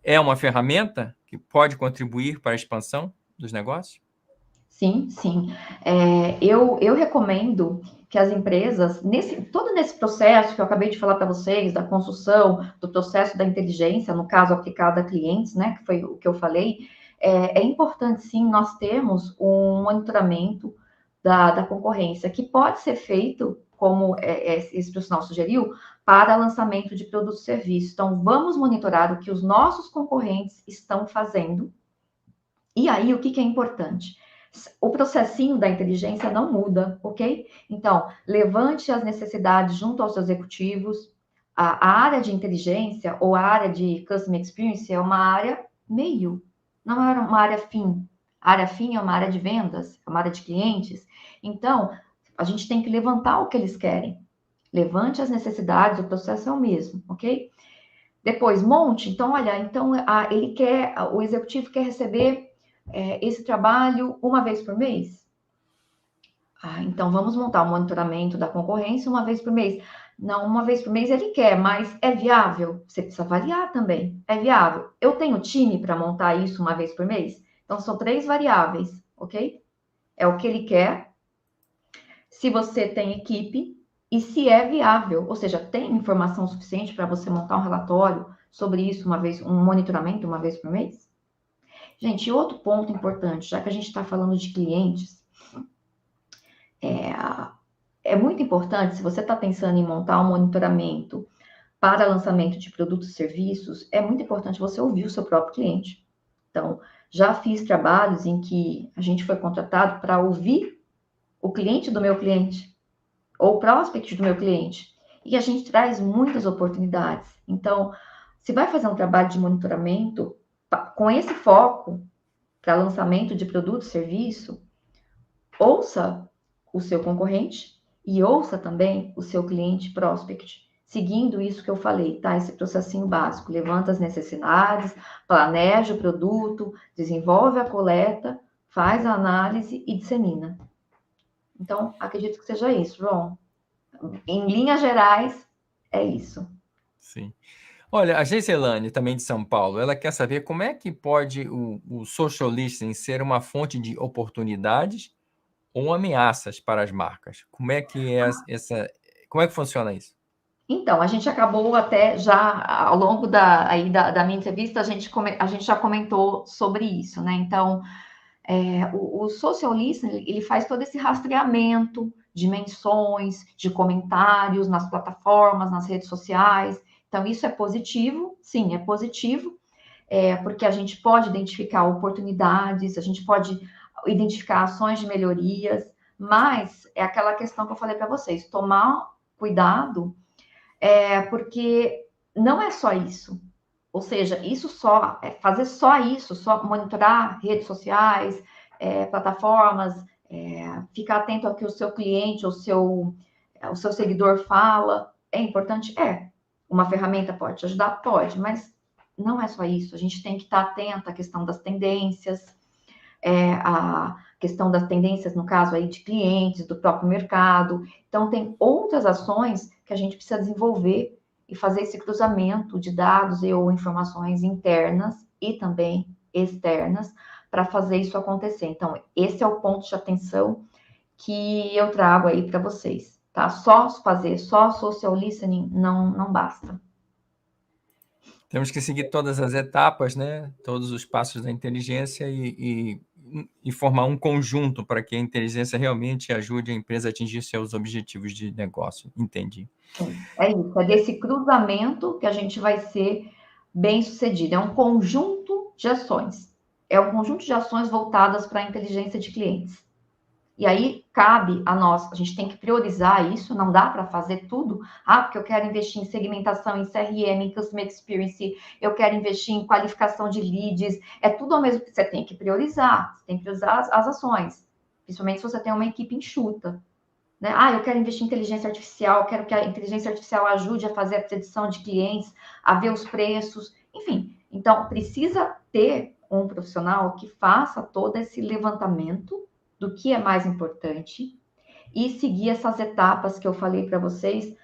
S2: é uma ferramenta que pode contribuir para a expansão dos negócios?
S3: Sim, sim. Eu recomendo que as empresas, todo nesse processo que eu acabei de falar para vocês, da construção, do processo da inteligência, no caso aplicado a clientes, né, que foi o que eu falei, é importante, sim, nós termos um monitoramento da concorrência, que pode ser feito, como esse profissional sugeriu, para lançamento de produtos e serviços. Então, vamos monitorar o que os nossos concorrentes estão fazendo. E aí, o que é importante? O processinho da inteligência não muda, ok? Então, levante as necessidades junto aos executivos. A área de inteligência ou a área de Customer Experience é uma área meio, não é uma área fim. A área fim é uma área de vendas, é uma área de clientes. Então, a gente tem que levantar o que eles querem. Levante as necessidades, o processo é o mesmo, ok? Depois, monte. Então, olha, o executivo quer receber esse trabalho uma vez por mês? Então vamos montar um monitoramento da concorrência uma vez por mês. Não, uma vez por mês ele quer, mas é viável? Você precisa avaliar também. É viável? Eu tenho time para montar isso uma vez por mês? Então são 3 variáveis, ok? É o que ele quer, se você tem equipe e se é viável, ou seja, tem informação suficiente para você montar um relatório sobre isso um monitoramento uma vez por mês? Gente, outro ponto importante, já que a gente está falando de clientes, é muito importante, se você está pensando em montar um monitoramento para lançamento de produtos e serviços, é muito importante você ouvir o seu próprio cliente. Então, já fiz trabalhos em que a gente foi contratado para ouvir o cliente do meu cliente, ou o prospect do meu cliente, e a gente traz muitas oportunidades. Então, se vai fazer um trabalho de monitoramento com esse foco, para lançamento de produto e serviço, ouça o seu concorrente e ouça também o seu cliente prospect, seguindo isso que eu falei, tá? Esse processinho básico, levanta as necessidades, planeja o produto, desenvolve a coleta, faz a análise e dissemina. Então, acredito que seja isso, Ron. Em linhas gerais, é isso.
S2: Sim. Olha, a Geiselane, também de São Paulo, ela quer saber como é que pode o social listening ser uma fonte de oportunidades ou ameaças para as marcas. Como é que como é que funciona isso?
S3: Então, a gente acabou até já, ao longo da minha entrevista, a gente já comentou sobre isso, né? Então, o social listening, ele faz todo esse rastreamento de menções, de comentários nas plataformas, nas redes sociais. Então, isso é positivo, sim, é positivo, porque a gente pode identificar oportunidades, a gente pode identificar ações de melhorias, mas é aquela questão que eu falei para vocês, tomar cuidado, porque não é só isso. Ou seja, fazer só isso, só monitorar redes sociais, plataformas, ficar atento ao que o seu cliente, o seu seguidor fala, é importante? É. Uma ferramenta pode te ajudar? Pode, mas não é só isso. A gente tem que estar atento à questão das tendências, a questão das tendências, no caso aí, de clientes, do próprio mercado. Então, tem outras ações que a gente precisa desenvolver e fazer esse cruzamento de dados ou informações internas e também externas para fazer isso acontecer. Então, esse é o ponto de atenção que eu trago aí para vocês, tá? Só social listening não basta.
S2: Temos que seguir todas as etapas, né? Todos os passos da inteligência e formar um conjunto para que a inteligência realmente ajude a empresa a atingir seus objetivos de negócio. Entendi.
S3: É isso, é desse cruzamento que a gente vai ser bem-sucedido. É um conjunto de ações. É um conjunto de ações voltadas para a inteligência de clientes. E aí cabe a nós, a gente tem que priorizar isso, não dá para fazer tudo. Porque eu quero investir em segmentação, em CRM, em Customer Experience, eu quero investir em qualificação de leads. É tudo ao mesmo tempo. Você tem que priorizar, as ações. Principalmente se você tem uma equipe enxuta. né? Ah, eu quero investir em inteligência artificial, quero que a inteligência artificial ajude a fazer a predição de clientes, a ver os preços, enfim. Então, precisa ter um profissional que faça todo esse levantamento do que é mais importante e seguir essas etapas que eu falei para vocês,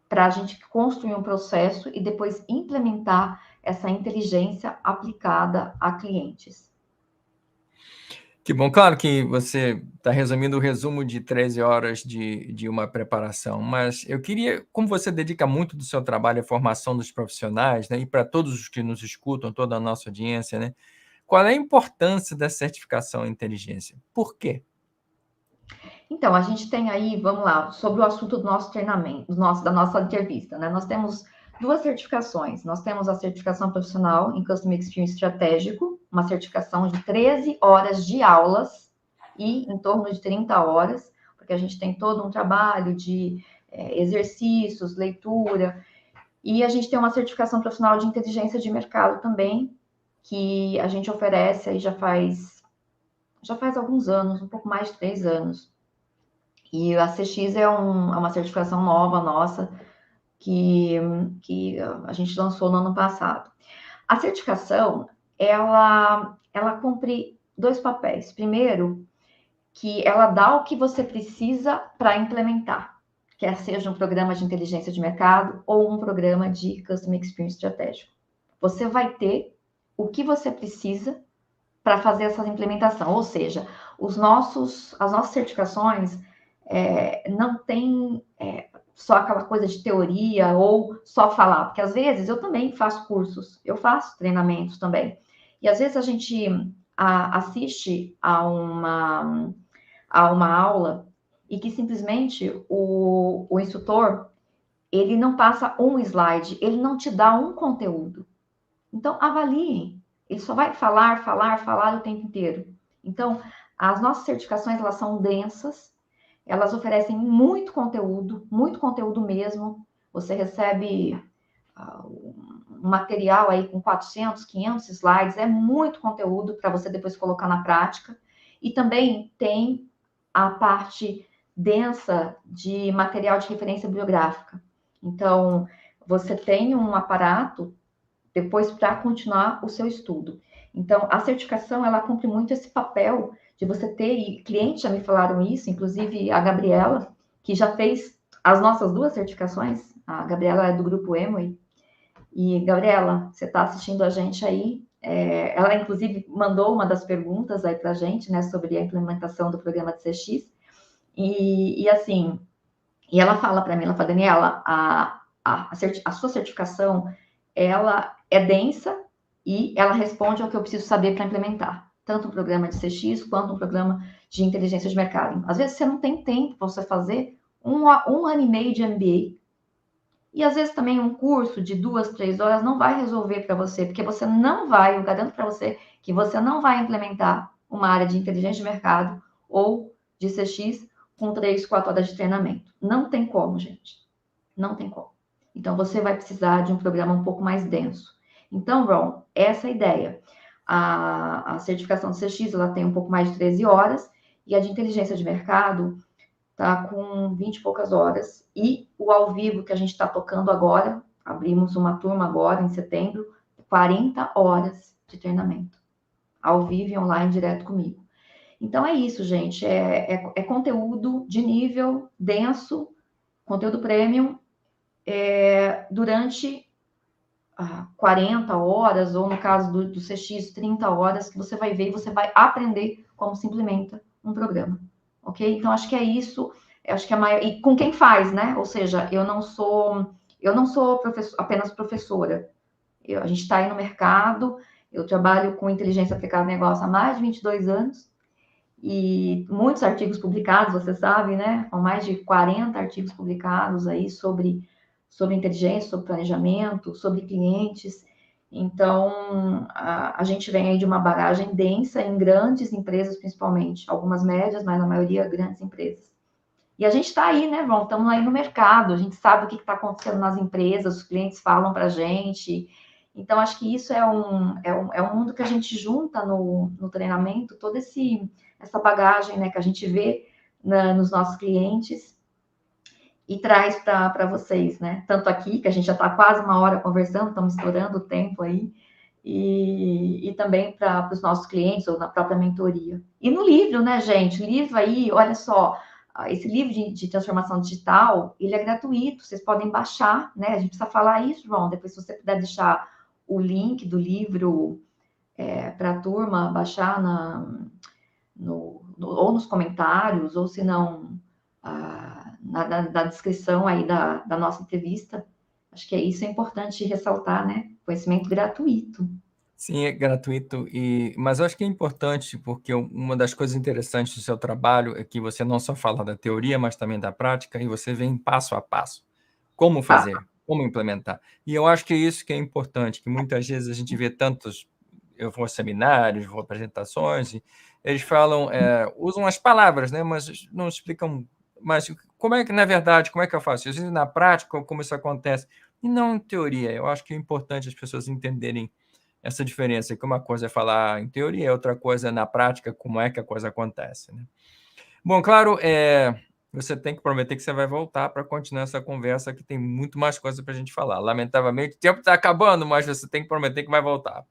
S3: para a gente construir um processo e depois implementar essa inteligência aplicada a clientes.
S2: Que bom, claro que você está resumindo o resumo de 13 horas de uma preparação, mas eu queria, como você dedica muito do seu trabalho à formação dos profissionais, né, e para todos os que nos escutam, toda a nossa audiência, né, qual é a importância da certificação em inteligência? Por quê?
S3: Então, a gente tem aí, vamos lá, sobre o assunto do nosso treinamento, da nossa entrevista, né? Nós temos duas certificações. Nós temos a certificação profissional em Customer Experience Estratégico, uma certificação de 13 horas de aulas e em torno de 30 horas, porque a gente tem todo um trabalho de exercícios, leitura, e a gente tem uma certificação profissional de inteligência de mercado também, que a gente oferece aí já faz alguns anos, um pouco mais de 3 anos. E a CX é uma certificação nova nossa que a gente lançou no ano passado. A certificação, ela cumpre dois papéis. Primeiro, que ela dá o que você precisa para implementar, quer seja um programa de inteligência de mercado ou um programa de Customer Experience estratégico. Você vai ter o que você precisa para fazer essa implementação, ou seja, as nossas certificações não tem só aquela coisa de teoria ou só falar, porque às vezes eu também faço cursos, eu faço treinamentos também, e às vezes a gente assiste a uma aula e que simplesmente o instrutor, ele não passa um slide, ele não te dá um conteúdo. Então, avaliem. Ele só vai falar o tempo inteiro. Então, as nossas certificações, elas são densas, elas oferecem muito conteúdo mesmo. Você recebe um material aí com 400, 500 slides, é muito conteúdo para você depois colocar na prática. E também tem a parte densa de material de referência bibliográfica. Então, você tem um aparato depois para continuar o seu estudo. Então, a certificação, ela cumpre muito esse papel de você ter, e clientes já me falaram isso, inclusive a Gabriela, que já fez as nossas duas certificações, a Gabriela é do Grupo Emoi, e Gabriela, você está assistindo a gente aí, ela inclusive mandou uma das perguntas aí para a gente, né, sobre a implementação do programa de CX, e assim, e ela fala para mim, ela fala, Daniela, a sua certificação, ela é densa e ela responde ao que eu preciso saber para implementar, tanto um programa de CX quanto um programa de inteligência de mercado. Às vezes você não tem tempo para você fazer um ano e meio de MBA. E às vezes também um curso de 2, 3 horas não vai resolver para você, porque você não vai, eu garanto para você, que você não vai implementar uma área de inteligência de mercado ou de CX com 3, 4 horas de treinamento. Não tem como, gente. Não tem como. Então, você vai precisar de um programa um pouco mais denso. Então, Ron, essa é a ideia. A certificação do CX, ela tem um pouco mais de 13 horas, e a de inteligência de mercado está com 20 e poucas horas. E o ao vivo que a gente está tocando agora, abrimos uma turma agora, em setembro, 40 horas de treinamento. Ao vivo e online, direto comigo. Então, é isso, gente. É conteúdo de nível denso, conteúdo premium, durante 40 horas, ou no caso do CX, 30 horas, que você vai ver e você vai aprender como se implementa um programa, ok? Então, acho que é isso, acho que e com quem faz, né? Ou seja, eu não sou apenas professora, a gente está aí no mercado, eu trabalho com inteligência aplicada no negócio há mais de 22 anos, e muitos artigos publicados, você sabe, né? Com mais de 40 artigos publicados aí sobre inteligência, sobre planejamento, sobre clientes. Então, a gente vem aí de uma bagagem densa em grandes empresas, principalmente. Algumas médias, mas a maioria grandes empresas. E a gente está aí, né, Ron? Estamos aí no mercado, a gente sabe o que está acontecendo nas empresas, os clientes falam para a gente. Então, acho que isso é um mundo que a gente junta no treinamento, toda essa bagagem, né, que a gente vê nos nossos clientes e traz para vocês, né? Tanto aqui, que a gente já está quase 1 hora conversando, estamos estourando o tempo aí, e também para os nossos clientes ou na própria mentoria. E no livro, né, gente? O livro aí, olha só, esse livro de transformação digital, ele é gratuito, vocês podem baixar, né? A gente precisa falar isso, João, depois se você puder deixar o link do livro para a turma baixar ou nos comentários, ou se não, na descrição aí da nossa entrevista. Acho que isso é importante ressaltar, né? Conhecimento gratuito.
S2: Sim, é gratuito, mas eu acho que é importante, porque uma das coisas interessantes do seu trabalho é que você não só fala da teoria, mas também da prática, e você vem passo a passo. Como fazer, como implementar. E eu acho que é isso que é importante, que muitas vezes a gente vê eu vou a seminários, vou a apresentações, e eles falam, usam as palavras, né, mas não explicam, mas como é que, na verdade, como é que eu faço? Às vezes, na prática, como isso acontece. E não em teoria. Eu acho que é importante as pessoas entenderem essa diferença, que uma coisa é falar em teoria, e outra coisa é na prática, como é que a coisa acontece, né? Bom, claro, você tem que prometer que você vai voltar para continuar essa conversa, que tem muito mais coisa para a gente falar. Lamentavelmente, o tempo está acabando, mas você tem que prometer que vai voltar.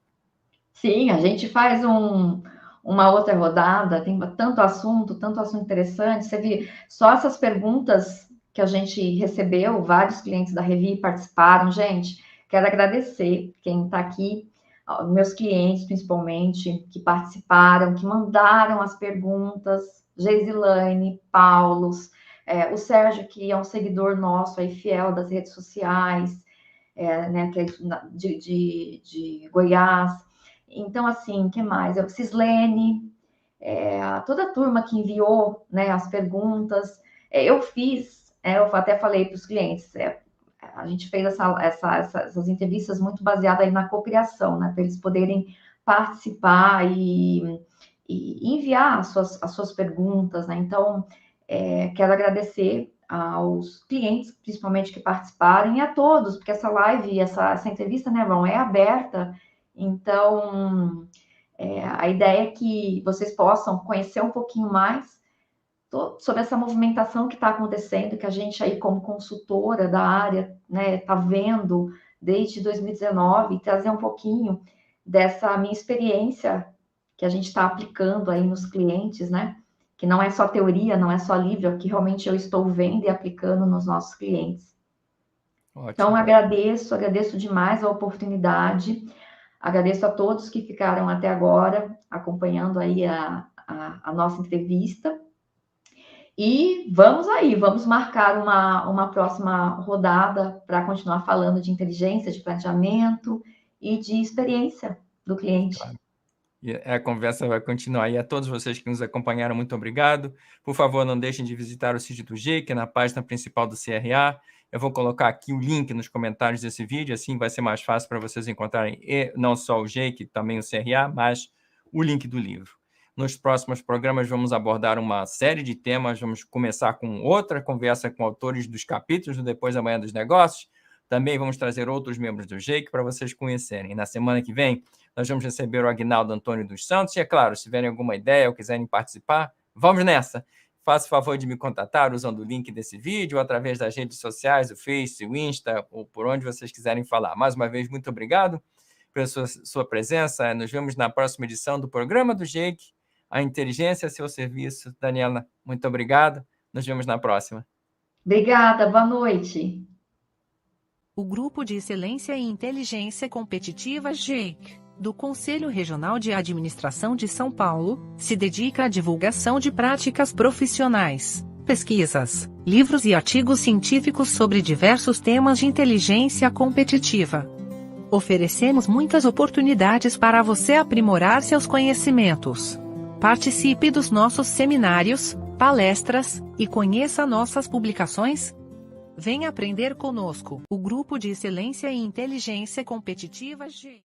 S3: Sim, a gente faz uma outra rodada, tem tanto assunto interessante. Você viu só essas perguntas que a gente recebeu, vários clientes da Revi participaram. Gente, quero agradecer quem está aqui, meus clientes principalmente, que participaram, que mandaram as perguntas, Geisilane, Paulos, o Sérgio, que é um seguidor nosso aí, fiel das redes sociais, né, que é de Goiás. Então, assim, o que mais? Eu, Cislene, toda a turma que enviou, né, as perguntas, eu fiz, eu até falei para os clientes, a gente fez essas entrevistas muito baseadas aí na cocriação, né, para eles poderem participar e enviar as suas perguntas, né? Então, quero agradecer aos clientes, principalmente, que participaram, e a todos, porque essa live, essa entrevista, né, Ron, é aberta. Então, a ideia é que vocês possam conhecer um pouquinho mais sobre essa movimentação que está acontecendo, que a gente aí, como consultora da área, né, está vendo desde 2019, e trazer um pouquinho dessa minha experiência que a gente está aplicando aí nos clientes, né? Que não é só teoria, não é só livro, é que realmente eu estou vendo e aplicando nos nossos clientes. Ótimo. Então, agradeço demais a oportunidade. Agradeço a todos que ficaram até agora acompanhando aí a nossa entrevista. E vamos marcar uma próxima rodada para continuar falando de inteligência, de planejamento e de experiência do cliente.
S2: Claro. E a conversa vai continuar. E a todos vocês que nos acompanharam, muito obrigado. Por favor, não deixem de visitar o sítio do GEIC, na página principal do CRA. Eu vou colocar aqui o link nos comentários desse vídeo, assim vai ser mais fácil para vocês encontrarem não só o GEIC, também o CRA, mas o link do livro. Nos próximos programas vamos abordar uma série de temas, vamos começar com outra conversa com autores dos capítulos do Depois da Manhã dos Negócios. Também vamos trazer outros membros do GEIC para vocês conhecerem. E na semana que vem, nós vamos receber o Aguinaldo Antônio dos Santos. E, é claro, se tiverem alguma ideia ou quiserem participar, vamos nessa. Faça o favor de me contatar usando o link desse vídeo, ou através das redes sociais, o Face, o Insta, ou por onde vocês quiserem falar. Mais uma vez, muito obrigado pela sua presença. Nos vemos na próxima edição do programa do GEIC, A Inteligência a Seu Serviço. Daniela, muito obrigado. Nos vemos na próxima.
S3: Obrigada, boa noite.
S1: O Grupo de Excelência em Inteligência Competitiva GEIC, do Conselho Regional de Administração de São Paulo, se dedica à divulgação de práticas profissionais, pesquisas, livros e artigos científicos sobre diversos temas de inteligência competitiva. Oferecemos muitas oportunidades para você aprimorar seus conhecimentos. Participe dos nossos seminários, palestras, e conheça nossas publicações. Venha aprender conosco. O Grupo de Excelência em Inteligência Competitiva GEIC.